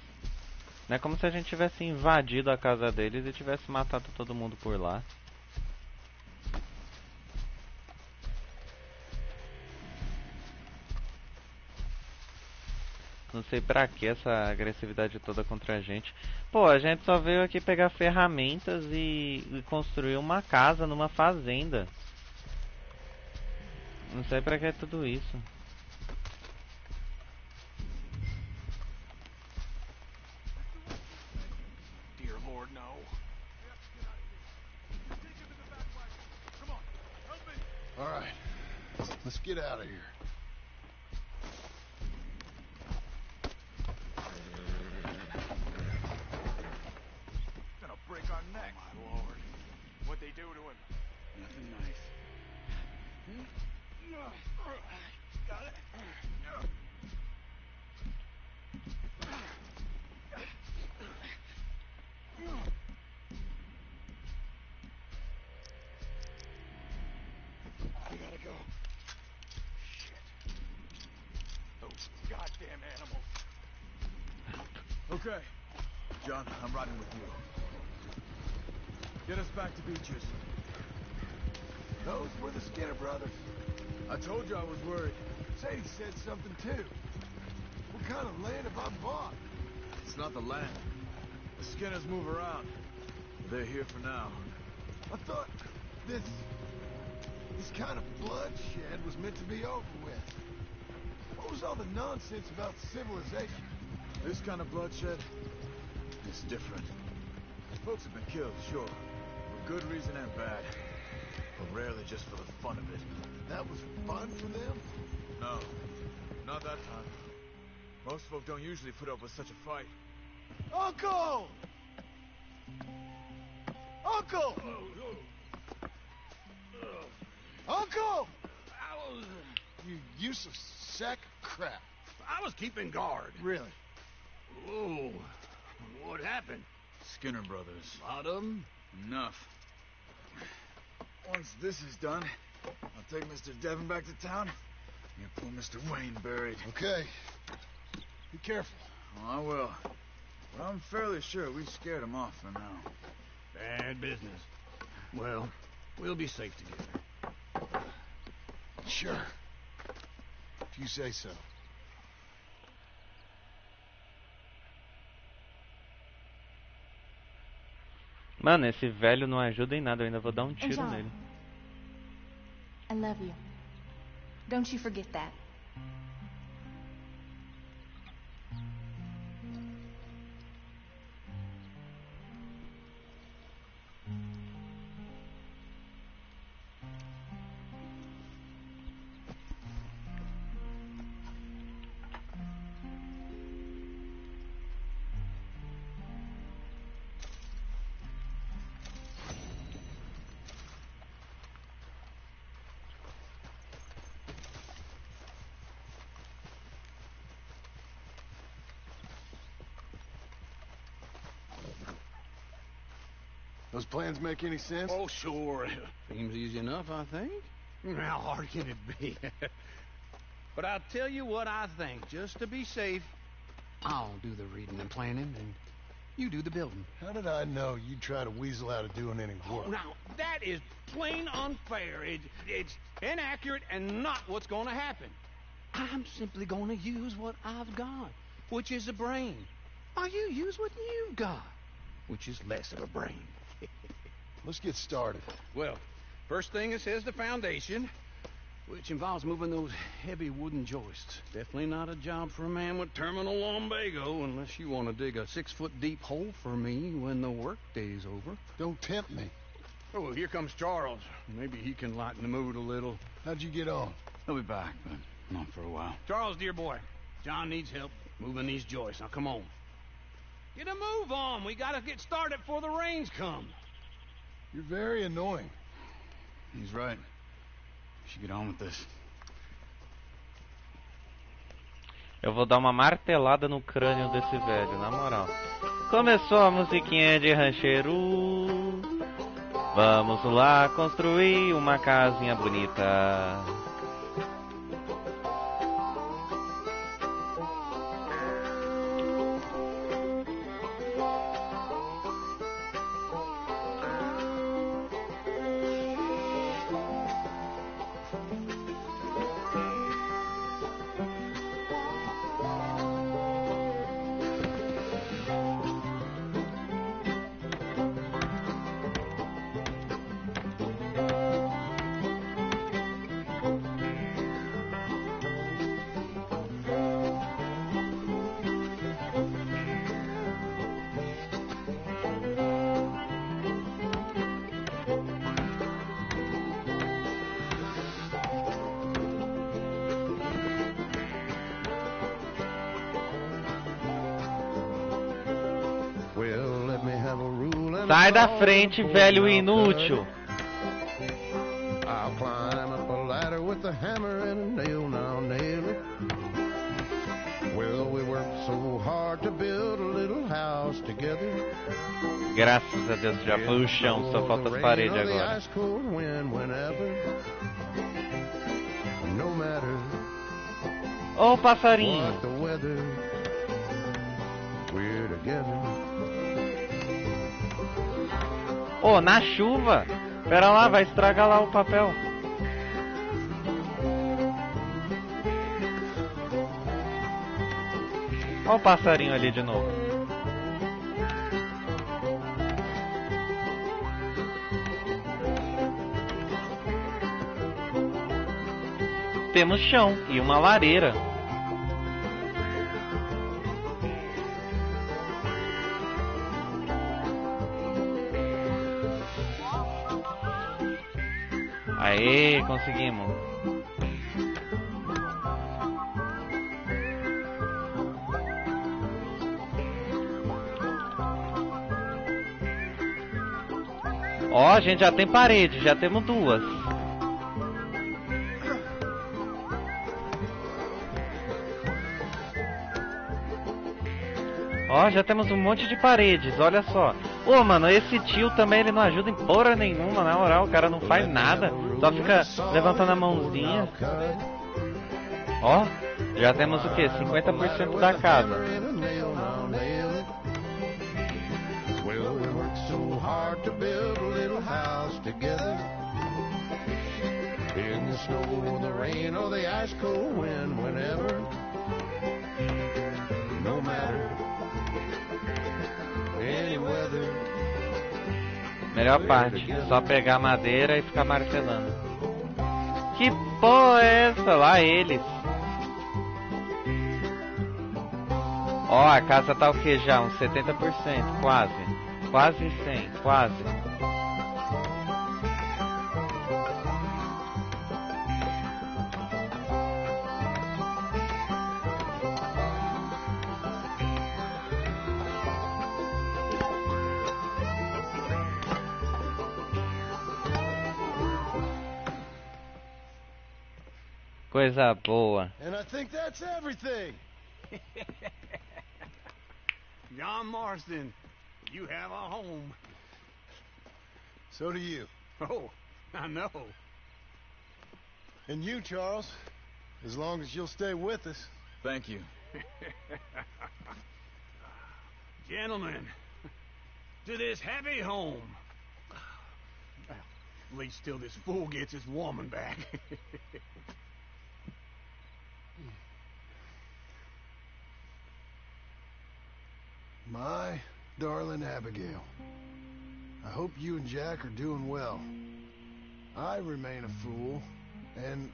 Não é como se a gente tivesse invadido a casa deles e tivesse matado todo mundo por lá. Não sei pra que essa agressividade toda contra a gente. Pô, a gente só veio aqui pegar ferramentas e construir uma casa numa fazenda. Não sei pra que é tudo isso. Dear Lord, no. Alright. Let's get out of here. Gonna break our neck. Oh, my Lord. What'd they do to him? Nothing nice. Got it. We gotta go. Shit. Those goddamn animals. Okay. John, I'm riding with you. Get us back to Beaches. Those were the Skinner brothers. I told you I was worried. Sadie said something too. What kind of land have I bought? It's not the land. The Skinners move around. They're here for now. I thought this kind of bloodshed was meant to be over with. What was all the nonsense about civilization? This kind of bloodshed is different. Folks have been killed, sure. For good reason and bad. But rarely just for the fun of it. That was fun for them? No, not that time. Most folk don't usually put up with such a fight. Uncle! Uncle! Uncle! You useless sack of crap. I was keeping guard. Really? Oh, what happened? Skinner brothers. Lot of 'em? Enough. Once this is done, I'll take Mr. Devon back to town, Yeah, poor Mr. Wayne buried. Okay. Be careful. Oh, I will. But I'm fairly sure we scared him off for now. Bad business. Well, we'll be safe together. Sure. If you say so. Mano, esse velho não ajuda em nada, eu ainda vou dar um tiro John, nele. I love you. Don't you forget that. Those plans make any sense? Oh, sure. Seems easy enough, I think. How hard can it be? But I'll tell you what I think. Just to be safe, I'll do the reading and planning, and you do the building. How did I know you'd try to weasel out of doing any work? Oh, now, that is plain unfair. It's inaccurate and not what's going to happen. I'm simply going to use what I've got, which is a brain. While you use what you've got, which is less of a brain. Let's get started. Well, first thing it says the foundation, which involves moving those heavy wooden joists. Definitely not a job for a man with terminal lumbago, unless you want to dig a 6-foot deep hole for me when the workday's over. Don't tempt me. Oh, here comes Charles. Maybe he can lighten the mood a little. How'd you get on? He'll be back, but not for a while. Charles, dear boy, John needs help moving these joists. Now, come on. Get a move on. We gotta get started before the rains come. You're very annoying. He's right. We should get on with this. Eu vou dar uma martelada no crânio desse velho, na moral. Começou a musiquinha de rancheiro. Vamos lá construir uma casinha bonita. Sai da frente, velho inútil. I'll climb up a ladder with a hammer and a nail, now nail it. Well, we worked so hard to build a little house together. Graças a Deus já foi o chão, só falta as paredes agora. Ô, passarinho. Ô, na chuva. Pera lá, vai estragar lá o papel. Ó o passarinho ali de novo. Temos chão e uma lareira. Aê, conseguimos. Ó, a gente já tem parede, já temos duas. Ó, já temos um monte de paredes, olha só. Ô, mano, esse tio também, ele não ajuda em porra nenhuma, na moral. O cara não faz nada, só fica levantando a mãozinha. Ó, já temos o que? 50% da casa. Well, we worked so hard to build a little house together. In the snow, the rain, or the ice cold wind, whenever. No matter any weather. Melhor parte, só pegar madeira e ficar martelando. Que porra é essa? Lá eles. Ó, a casa tá o que já? Uns 70%, quase. Quase 100, quase. Coisa boa. And I think that's everything. John Marston, you have a home. So do you. Oh, I know. And you, Charles, as long as you'll stay with us. Thank you. Gentlemen, to this happy home. Well, at least till this fool gets his woman back. My darling Abigail, I hope you and Jack are doing well. I remain a fool, and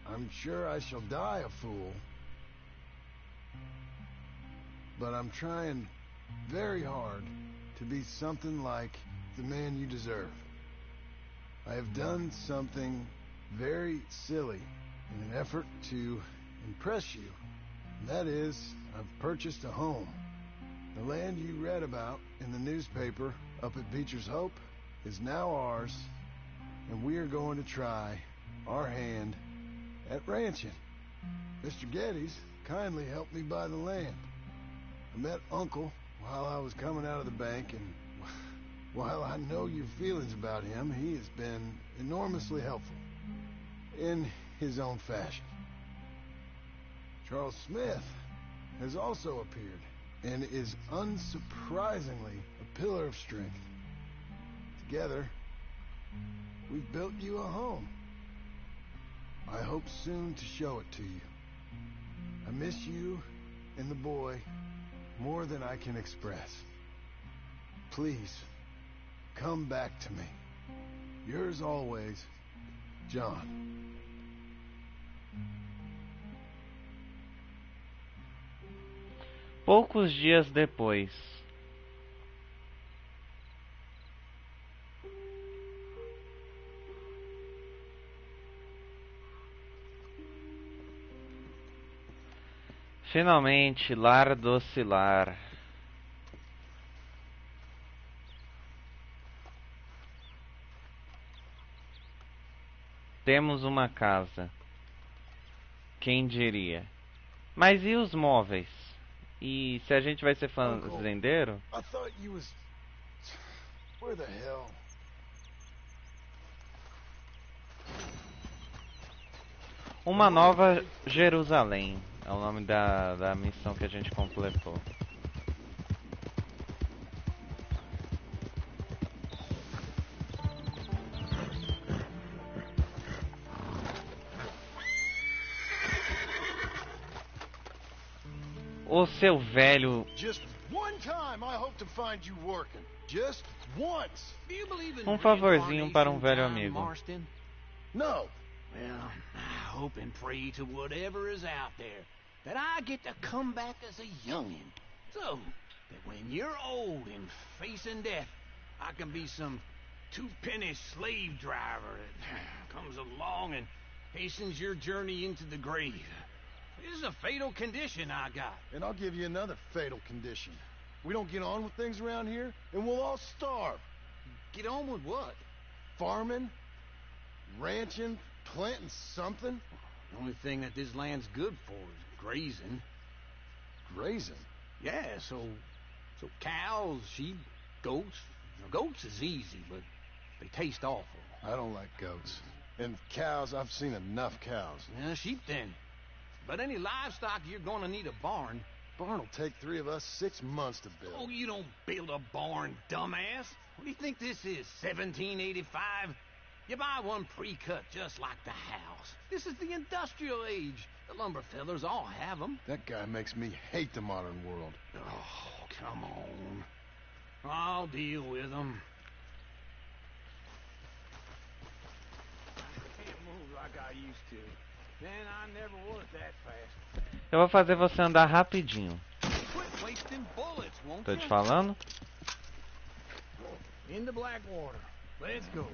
I'm sure I shall die a fool. But I'm trying very hard to be something like the man you deserve. I have done something very silly in an effort to impress you. And that is, I've purchased a home. The land you read about in the newspaper up at Beecher's Hope is now ours, and we are going to try our hand at ranching. Mr. Geddes kindly helped me buy the land. I met Uncle while I was coming out of the bank, and while I know your feelings about him, he has been enormously helpful in his own fashion. Charles Smith has also appeared and is unsurprisingly a pillar of strength. Together, we've built you a home. I hope soon to show it to you. I miss you and the boy more than I can express. Please, come back to me. Yours always, John. Poucos dias depois. Finalmente, lar doce lar. Temos uma casa. Quem diria? Mas e os móveis? E se a gente vai ser fazendeiro? I thought you was... Where the hell? Uma Nova Jerusalém é o nome da missão que a gente completou. O seu velho. Just one time I hope to find you working. Just once. Um favorzinho para um velho amigo. No. Well, I hope and pray to whatever is out there that I get to come back as a youngin', so that when you're old and facing death, I can be some two-penny slave driver that comes along and hastens your journey into the grave. This is a fatal condition I got. And I'll give you another fatal condition. We don't get on with things around here, and we'll all starve. Get on with what? Farming, ranching, planting something. The only thing that this land's good for is grazing. Grazing? Yeah, so cows, sheep, goats. Now, goats is easy, but they taste awful. I don't like goats. And cows, I've seen enough cows. Sheep then. but any livestock, you're gonna need a barn. Barn will take 3 of us 6 months to build. Oh, you don't build a barn, dumbass. What do you think this is, 1785? You buy one pre-cut just like the house. This is the industrial age. The lumber fellers all have them. That guy makes me hate the modern world. Oh, come on. I'll deal with them. I can't move like I used to. Man, I never was that fast. Eu vou fazer você andar rapidinho. Quit wasting bullets, won't Tô you? te falando? Into Blackwater. Let's go.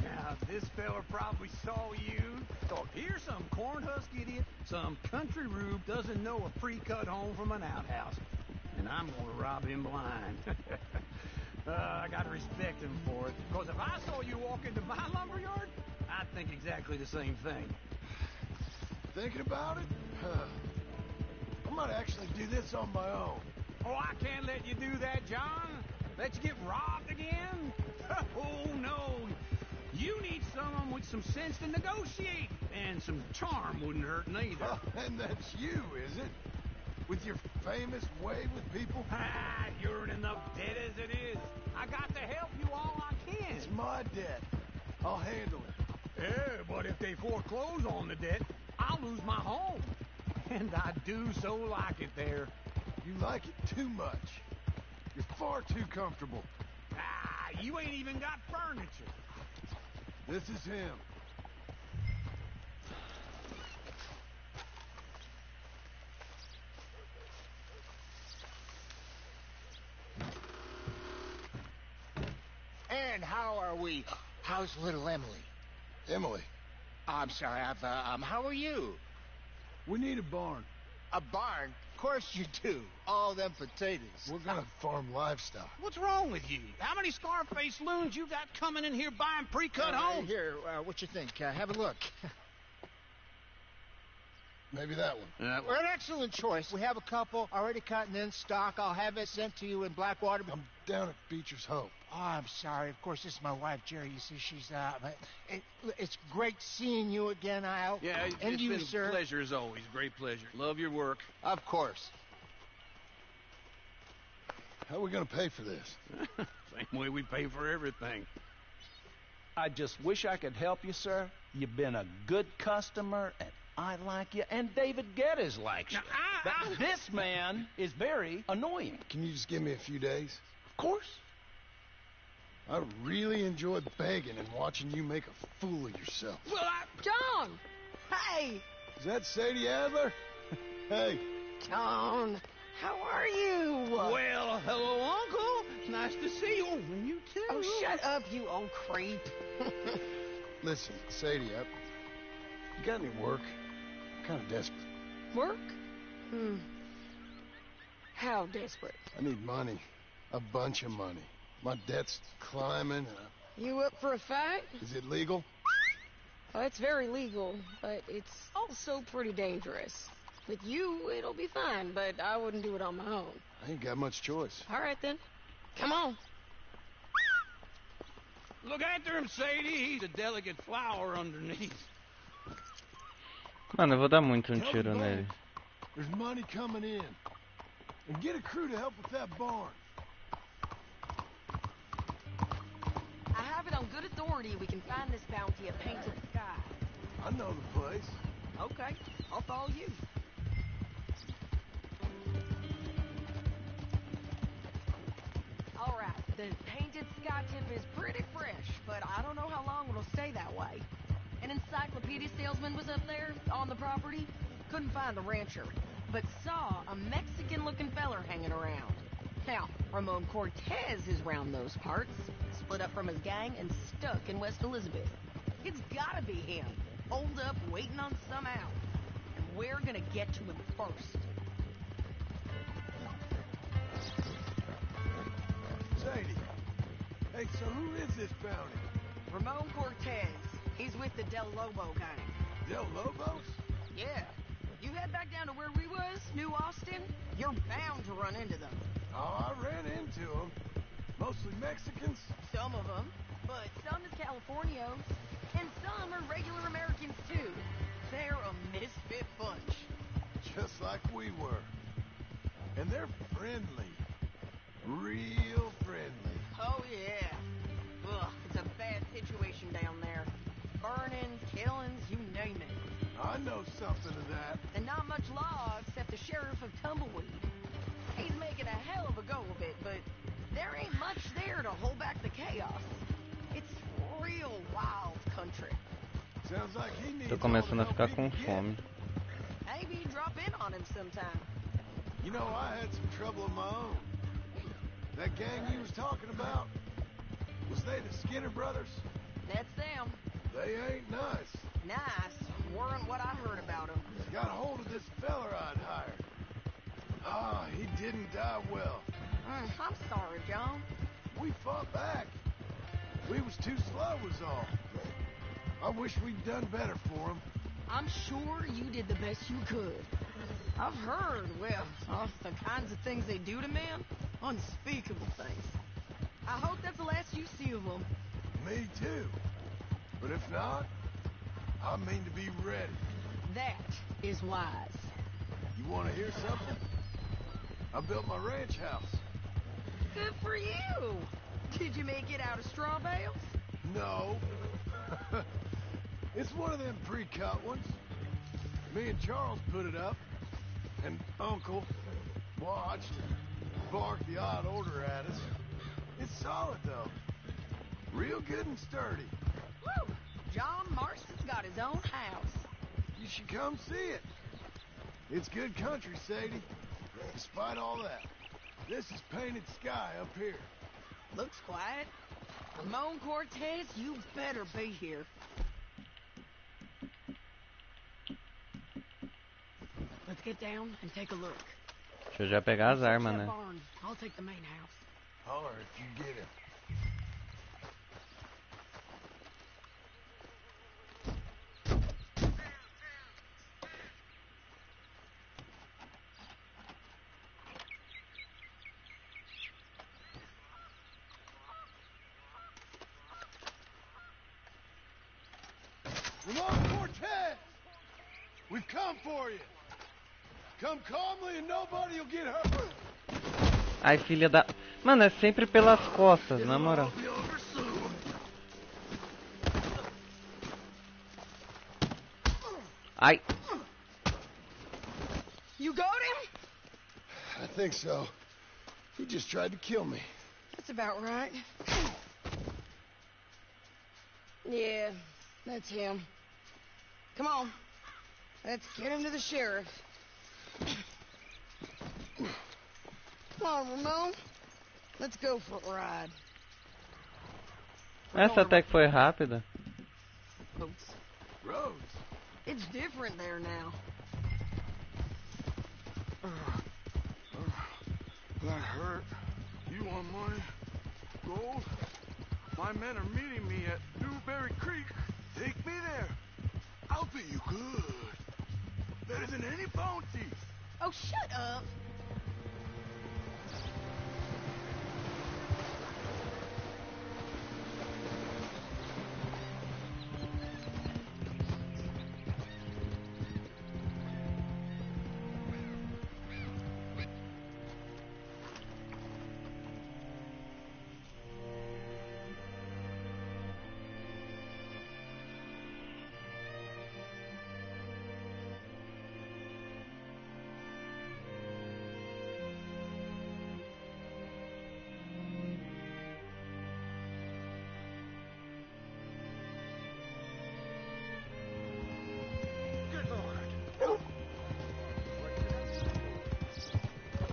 Now, this fella probably saw you. Thought, here's some corn-husk idiot, some country rube doesn't know a pre-cut home from an outhouse. And I'm gonna rob him blind. I gotta respect him for it. Because if I saw you walk into my lumberyard, I'd think exactly the same thing. Thinking about it? I might actually do this on my own. Oh, I can't let you do that, John. Let you get robbed again? Oh, no. You need someone with some sense to negotiate. And some charm wouldn't hurt neither. Oh, and that's you, is it? With your famous way with people? Ah, you're in enough debt as it is. I got to help you all I can. It's my debt. I'll handle it. Yeah, but if they foreclose on the debt, I'll lose my home. And I do so like it there. You like it too much. You're far too comfortable. Ah, you ain't even got furniture. This is him. And how are we? How's little Emily? Emily. I'm sorry, how are you? We need a barn. A barn? Of course you do. All them potatoes. We're gonna farm livestock. What's wrong with you? How many Scarface loons you got coming in here buying pre-cut homes? Here, what you think? Have a look. Maybe that one. We're an excellent choice. We have a couple already cut and in stock. I'll have it sent to you in Blackwater. I'm down at Beecher's Hope. Oh, I'm sorry. Of course, this is my wife, Jerry. You see, she's it's great seeing you again, Al. Yeah, and it's you, been sir. a pleasure as always. Great pleasure. Love your work. Of course. How are we gonna pay for this? Same way we pay for everything. I just wish I could help you, sir. You've been a good customer, and I like you, and David Geddes likes you. This man is very annoying. Can you just give me a few days? Of course. I really enjoy begging and watching you make a fool of yourself. Well, John! Hey! Is that Sadie Adler? Hey. John, how are you? Well, hello, Uncle. Nice to see you. And you too. Oh, shut up, you old creep. Listen, Sadie, you got any work? I'm kind of desperate. Work? How desperate? I need money. A bunch of money. My debt's climbing. You up for a fight? Is it legal? Oh, it's very legal, but it's also pretty dangerous. With you, it'll be fine, but I wouldn't do it on my own. I ain't got much choice. All right, then. Come on. Look after him, Sadie. He's a delicate flower underneath. Mano, eu vou dar muito um tiro nele. There's money coming in. And get a crew to help with that barn. I have it on good authority we can find this bounty at Painted Sky. I know the place. Okay, I'll follow you. All right, the Painted Sky tip is pretty fresh, but I don't know how long it'll stay that way. An encyclopedia salesman was up there on the property. Couldn't find the rancher, but saw a Mexican-looking feller hanging around. Now, Ramon Cortez is round those parts, split up from his gang and stuck in West Elizabeth. It's gotta be him, holed up waiting on some out. And we're gonna get to him first. Sadie. Hey, so who is this bounty? Ramon Cortez. He's with the Del Lobo gang. Del Lobos? Yeah. You head back down to where we was, New Austin, you're bound to run into them. Oh, I ran into them. Mostly Mexicans. Some of them. but some is Californios, and some are regular Americans too. They're a misfit bunch. Just like we were. And they're friendly. Real friendly. Oh, yeah. Ugh, it's a bad situation down there. Burnings, killings, you name it. I know something of that. And not much law except the sheriff of Tumbleweed. He's making a hell of a go of it, but there ain't much there to hold back the chaos. It's real wild country. Sounds like he needs Tô começando a ficar com fome. Maybe drop in on him sometime. You know, I had some trouble of my own. That gang you was talking about, was they the Skinner brothers? That's them. They ain't nice. Nice. Weren't what I heard about them. Got a hold of this feller I'd hired. Ah, he didn't die well. I'm sorry, John. We fought back. We was too slow was all. I wish we'd done better for him. I'm sure you did the best you could. I've heard, well, the kinds of things they do to men. Unspeakable things. I hope that's the last you see of them. Me too. But if not, I mean to be ready. That is wise. You want to hear something? I built my ranch house. Good for you. Did you make it out of straw bales? No. It's one of them pre-cut ones. Me and Charles put it up, and Uncle watched and barked the odd order at us. It's solid, though. Real good and sturdy. Woo! John Marston's got his own house. You should come see it. It's good country, Sadie. Despite all that, this is painted sky up here. Looks quiet. Ramon Cortez, you better be here. Let's get down and take a look. Deixa eu já pegar as armas, né? Barn. I'll take the main house. Holler if you get it. Ramon Cortez! We've come for you. Come calmly and nobody will get hurt. Ai, filha da... Mano, é sempre pelas costas, na moral. Ai. You got him? I think so. He just tried to kill me. That's about right. Yeah, that's him. Come on. Let's get him to the sheriff. Come on, Ramon. Let's go for a ride. Essa até que foi rápida. Rose. It's different there now. That hurt. You want money? Gold? My men are meeting me at Newberry Creek. Take me there. I'll pay you good. Better than any bounty. Oh, shut up.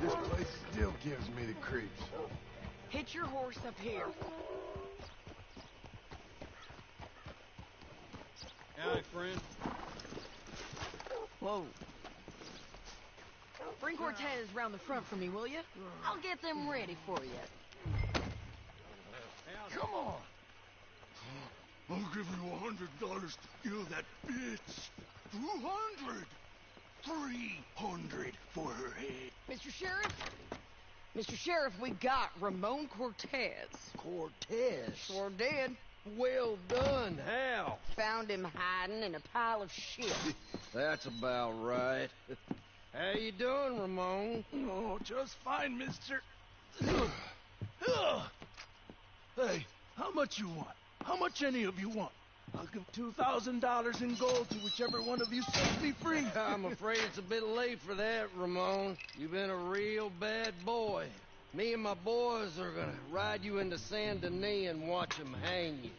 This place still gives me the creeps. Hitch your horse up here. Howdy, friend. Whoa. Bring Cortez round the front for me, will you? I'll get them ready for you. Come on. I'll give you $100 to kill that bitch. 200. 300 for her head. Mr. Sheriff? Mr. Sheriff, we got Ramon Cortez. Cortez? Sure did. Well done, how? Found him hiding in a pile of shit. That's about right. How you doing, Ramon? Oh, just fine, mister. Hey, how much you want? How much any of you want? I'll give $2,000 in gold to whichever one of you sets me free. I'm afraid it's a bit late for that, Ramon. You've been a real bad boy. Me and my boys are gonna ride you into Saint Denis and watch them hang you.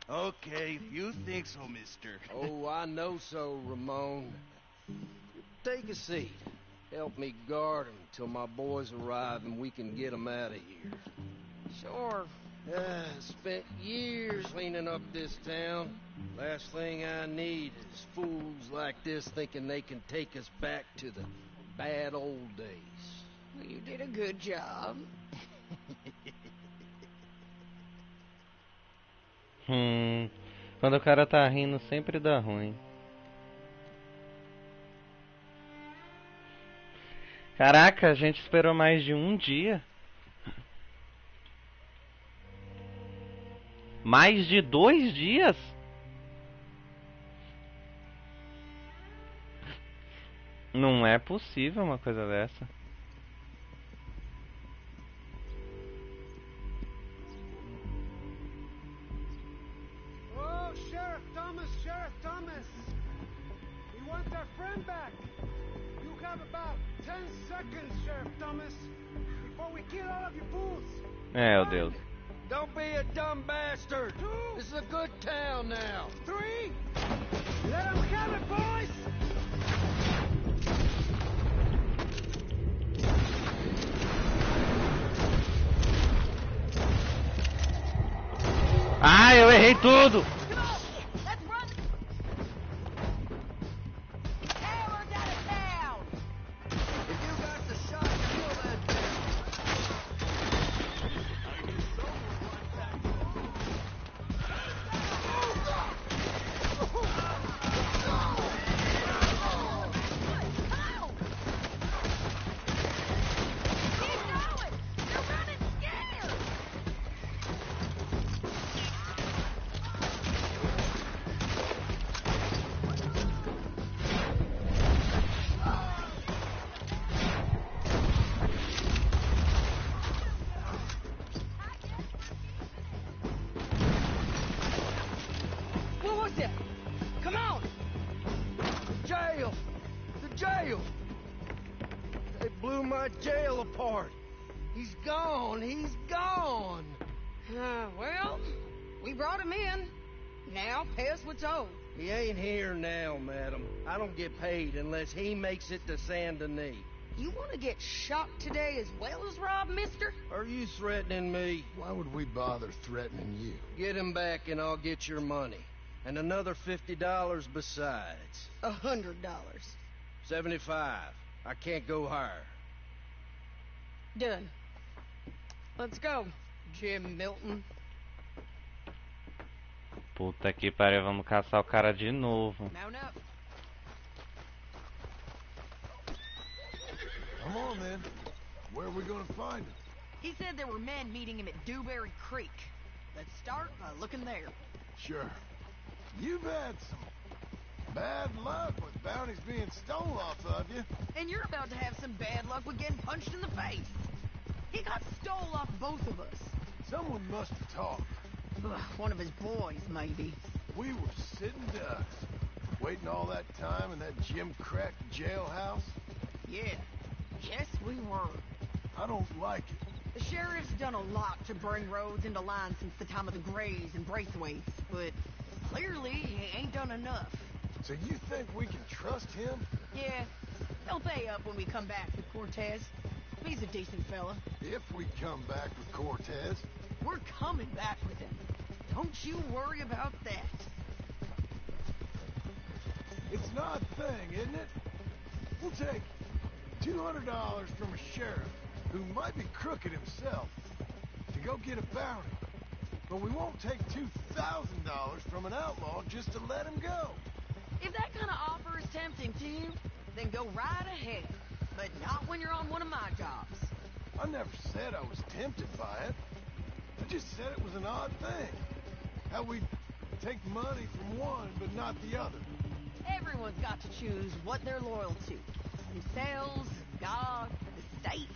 Okay, if you think so, mister. Oh, I know so, Ramon. Take a seat. Help me guard them till my boys arrive and we can get them out of here. Sure. Spent years cleaning up this town. Last thing I need is fools like this thinking they can take us back to the bad old days. Well, you did a good job. Quando o cara tá rindo sempre dá ruim. Caraca, a gente esperou mais de um dia. Mais de 2 dias? Não é possível uma coisa dessa. Oh, Sheriff Thomas! We want our friend back. You have about 10 seconds, Sheriff Thomas, before we kill all of you fools. Meu Deus. Don't be a dumb bastard. 2. This is a good town now. 3. Let them have it, boys. Ah, eu errei tudo. Jail apart. He's gone. Well, we brought him in. Now, pay us what's owed. He ain't here now, madam. I don't get paid unless he makes it to Saint Denis. You want to get shot today as well as Rob, mister? Are you threatening me? Why would we bother threatening you? Get him back and I'll get your money. And another $50 besides. $100. 75. I can't go higher. Done. Let's go, Jim Milton. Puta que pariu, vamos caçar o cara de novo. Mount up. Come on, then. Where are we gonna find him? He said there were men meeting him at Dewberry Creek. Let's start by looking there. Sure. You've had some bad luck with bounties being stole off of you. And you're about to have some bad luck with getting punched in the face. He got stole off both of us. Someone must have talked. One of his boys, maybe. We were sitting ducks, waiting all that time in that gim-crack jailhouse. Yeah, yes we were. I don't like it. The sheriff's done a lot to bring roads into line since the time of the Grays and Braithwaites, but clearly he ain't done enough. So you think we can trust him? Yeah, he'll pay up when we come back with Cortez. He's a decent fella. If we come back with Cortez. We're coming back with him. Don't you worry about that. It's an odd thing, isn't it? We'll take $200 from a sheriff who might be crooked himself to go get a bounty. But we won't take $2,000 from an outlaw just to let him go. If that kind of offer is tempting to you, then go right ahead. But not when you're on one of my jobs. I never said I was tempted by it. just said it was an odd thing. How we take money from one but not the other. Everyone's got to choose what they're loyal to. Themselves, God, the state.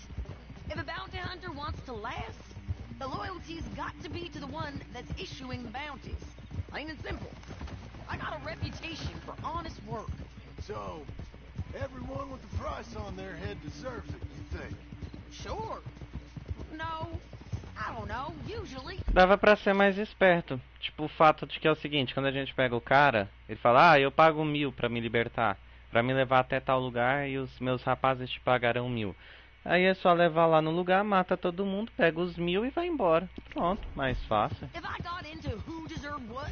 If a bounty hunter wants to last, the loyalty's got to be to the one that's issuing the bounties. Plain and simple. I got a reputation for honest work. So, everyone with the price on their head deserves it, you think? Sure. No, I don't know, usually. Dava pra ser mais esperto. Tipo, o fato de que é o seguinte, quando a gente pega o cara, ele fala, ah, eu pago 1000 pra me libertar. Pra me levar até tal lugar e os meus rapazes te pagarão 1000. Aí é só levar lá no lugar, mata todo mundo, pega os 1000 e vai embora. Pronto, mais fácil. If I got into who deserved what,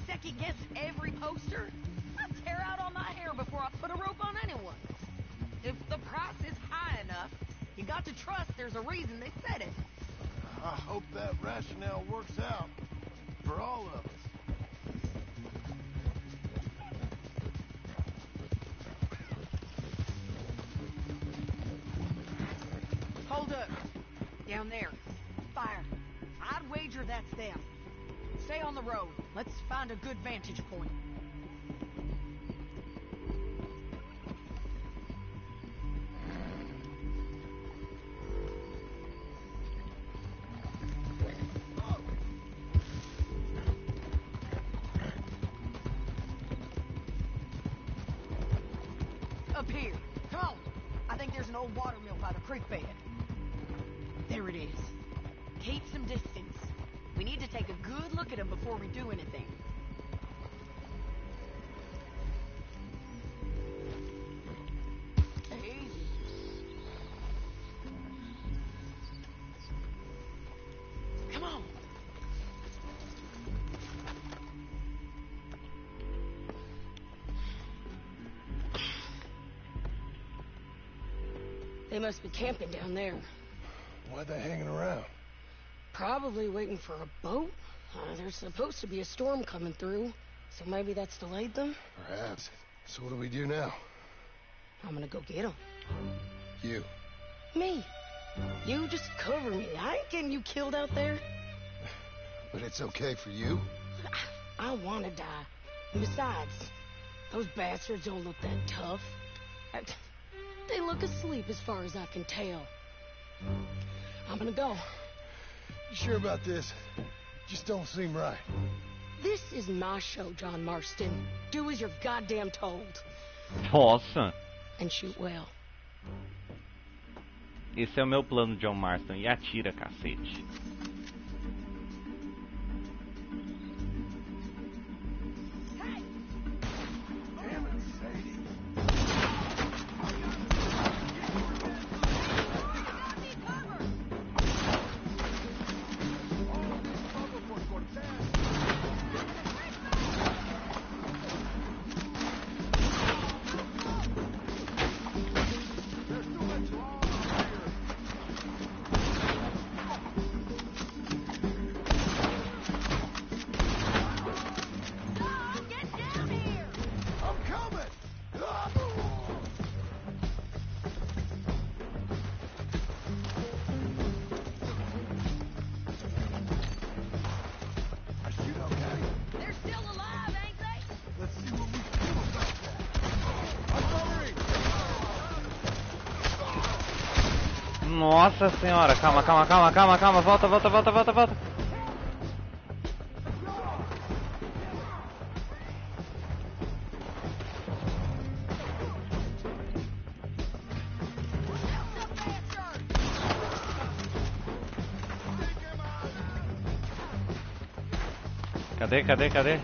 second guess every poster, I'd tear out all my hair before I put a rope on anyone. If the price is high enough, you got to trust there's a reason they said it. I hope that rationale works out for all of us. Hold up. Down there. Fire. I'd wager that's them. Stay on the road. Let's find a good vantage point. Up here. Come on. I think there's an old water mill by the creek bed. There it is. Keep some distance. We need to take a good look at them before we do anything. Easy. Come on. They must be camping down there. Why are they hanging around? Probably waiting for a boat. There's supposed to be a storm coming through, so maybe that's delayed them. Perhaps. So what do we do now? I'm gonna go get them. You. Me. You just cover me. I ain't getting you killed out there. But it's okay for you? I wanna die. And besides, those bastards don't look that tough. They look asleep as far as I can tell. I'm gonna go. You sure about this? Just don't seem right. This is my show, John Marston. Do as you're goddamn told. Nossa. And shoot well. Esse é o meu plano, John Marston. E atira, cacete. Nossa senhora, calma, calma, calma, calma, calma, volta, volta, volta, volta, volta. Cadê, cadê, cadê?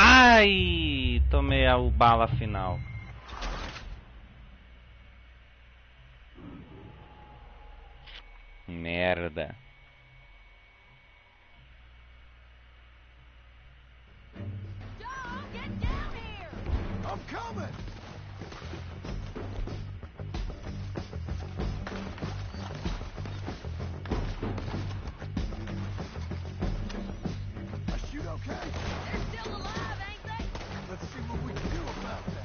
Ai, tomei a bala final. Merda. coming! I shoot okay? They're still alive, ain't they? Let's see what we can do about that.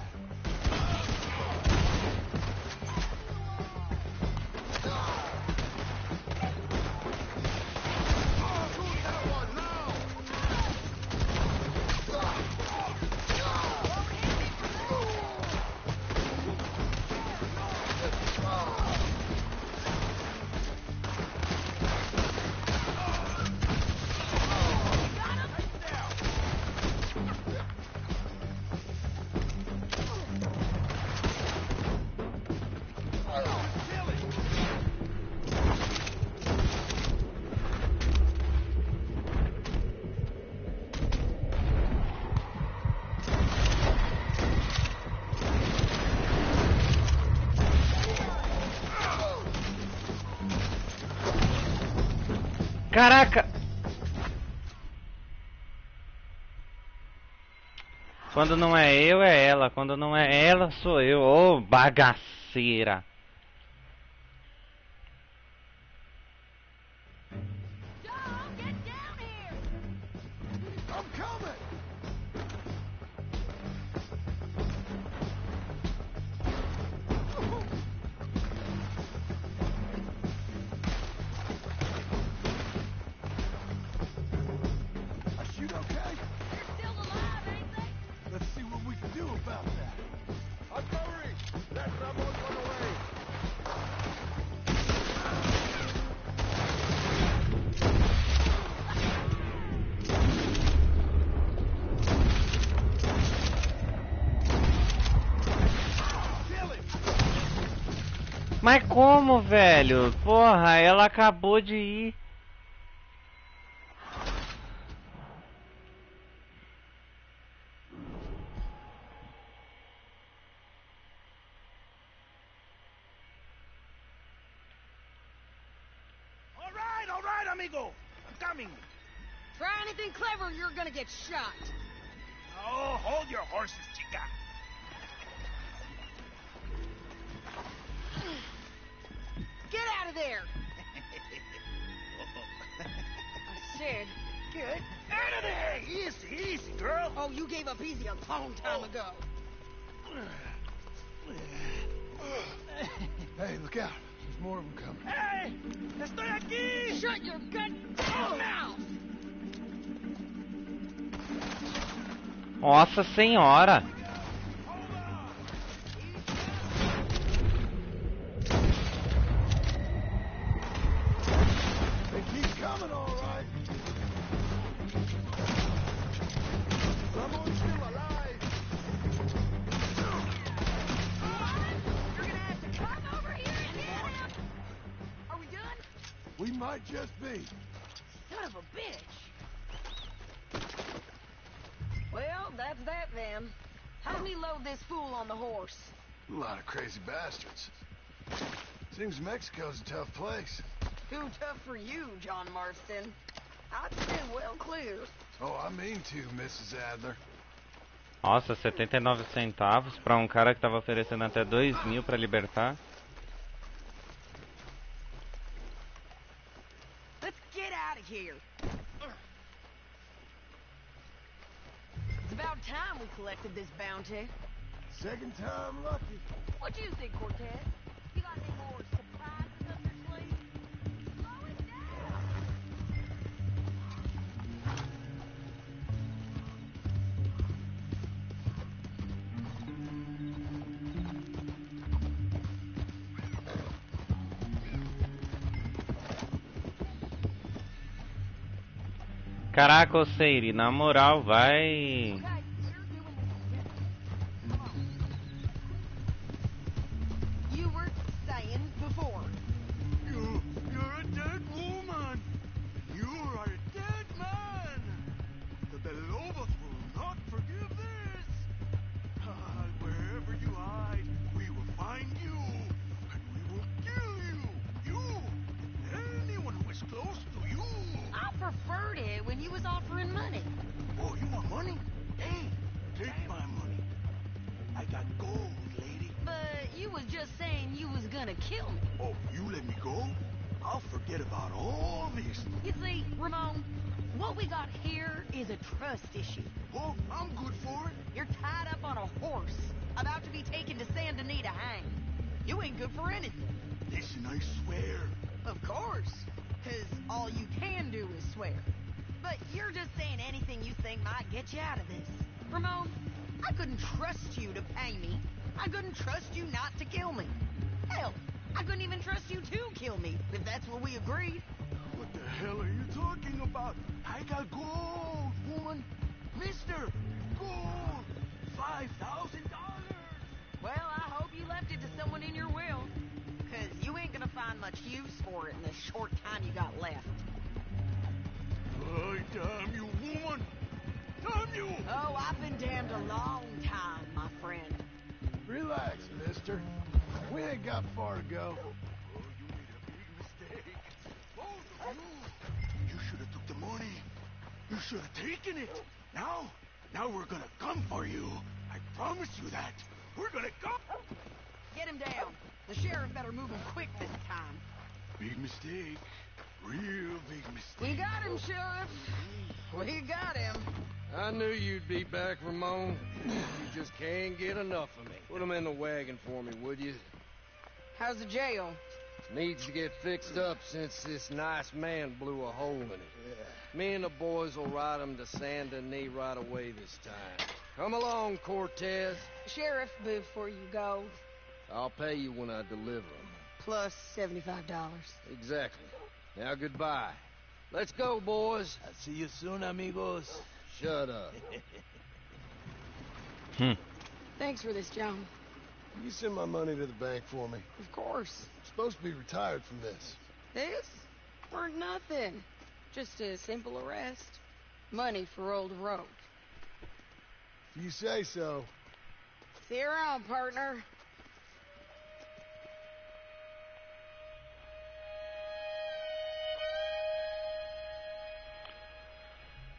Caraca! Quando não é eu, é ela. Quando não é ela, sou eu. Ô, bagaceira! I'm coming! I shoot okay? They're still alive, ain't they? Let's see what we can do about that. I'm hurry! Let someone run away! Mas como, velho? Porra, ela acabou de ir. All right, amigo. I'm coming. Try anything clever, you're gonna get shot. Oh, hold your horses, chica. Get out of there! I said, get Out of there! Easy, easy, girl. Oh, you gave up easy a long time ago. Hey, look out. There's more of them coming. Hey! Estoy aquí! Shut your goddamn mouth! Nossa senhora! They keep coming, all right. Someone's still alive. You're gonna have to come over here and get him! Are we done? We might just be. Son of a bitch! Well, that's that then. How me load this fool on the horse? A lot of crazy bastards. Seems Mexico's a tough place. Too tough for you, John Marston. I'd stand well clear. Oh, I mean to, Mrs. Adler. Nossa, 79 centavos pra um cara que tava oferecendo até 2.000 pra libertar. Let's get out of here. It's about time we collected this bounty. Second time lucky. What do you think, Cortez? You got any more surprises up your sleeve? Slow it down! Caraca, ô Seiri, na moral, vai. You were saying before. You're a dead woman. You are a dead man. The Lobos will not forgive this. Wherever you hide, we will find you, and we will kill you. You and anyone who is close to you. I preferred it when you was offering money. Oh, you want money? Hey, take my money. I was just saying you was gonna kill me. Oh, you let me go? I'll forget about all this. You see, Ramon, what we got here is a trust issue. Well, I'm good for it. You're tied up on a horse, about to be taken to Saint Denis to hang. You ain't good for anything. Listen, I swear. Of course, 'cause all you can do is swear. But you're just saying anything you think might get you out of this. Ramon, I couldn't trust you to pay me. I couldn't trust you not to kill me. Hell, I couldn't even trust you to kill me, if that's what we agreed. What the hell are you talking about? I got gold, woman. Mister, gold. $5,000. Well, I hope you left it to someone in your will, 'cause you ain't gonna find much use for it in the short time you got left. Oh, damn you, woman. Damn you. Oh, I've been damned a long time, my friend. Relax, mister. We ain't got far to go. Oh, you made a big mistake. Both of you. You should have took the money. You should have taken it. Now we're gonna come for you. I promise you that. We're gonna come. Get him down. The sheriff better move him quick this time. Big mistake. Real big mistake. We got him, Sheriff. We got him. I knew you'd be back, Ramon. You just can't get enough of me. Put him in the wagon for me, would you? How's the jail? Needs to get fixed up since this nice man blew a hole in it. Me and the boys will ride him to Saint Denis right away this time. Come along, Cortez. Sheriff, before you go, I'll pay you when I deliver him. plus $75. Exactly. Now goodbye. Let's go, boys. I'll see you soon, amigos. Shut up. Thanks for this, John. You send my money to the bank for me. Of course. I'm supposed to be retired from this. This weren't nothing. Just a simple arrest. Money for old road. If you say so. See you around, partner.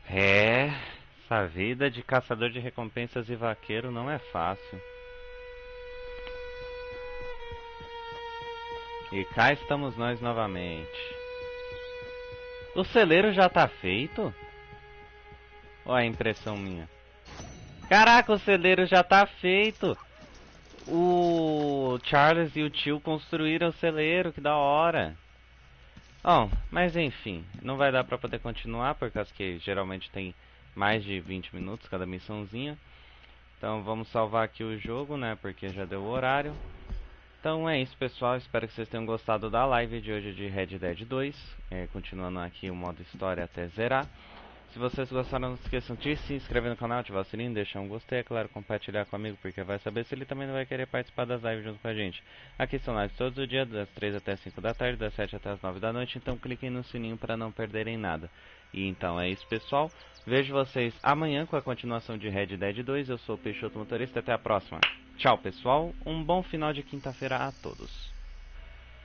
Essa vida de caçador de recompensas e vaqueiro não é fácil. E cá estamos nós novamente. O celeiro já tá feito? Ou é impressão minha? Caraca, o celeiro já tá feito! O Charles e o tio construíram o celeiro, que da hora! Bom, mas enfim, não vai dar pra poder continuar, por causa que geralmente tem mais de 20 minutos cada missãozinha. Então vamos salvar aqui o jogo, né, porque já deu o horário. Então é isso, pessoal, espero que vocês tenham gostado da live de hoje de Red Dead 2, continuando aqui o modo história até zerar. Se vocês gostaram, não se esqueçam de se inscrever no canal, ativar o sininho, deixar um gostei, é claro, compartilhar com o amigo, porque vai saber se ele também não vai querer participar das lives junto com a gente. Aqui são lives todos os dias, das 3 até as 5 da tarde, das 7 até as 9 da noite, então cliquem no sininho para não perderem nada. E então é isso, pessoal, vejo vocês amanhã com a continuação de Red Dead 2, eu sou o Peixoto Motorista, até a próxima. Tchau, pessoal, um bom final de quinta-feira a todos.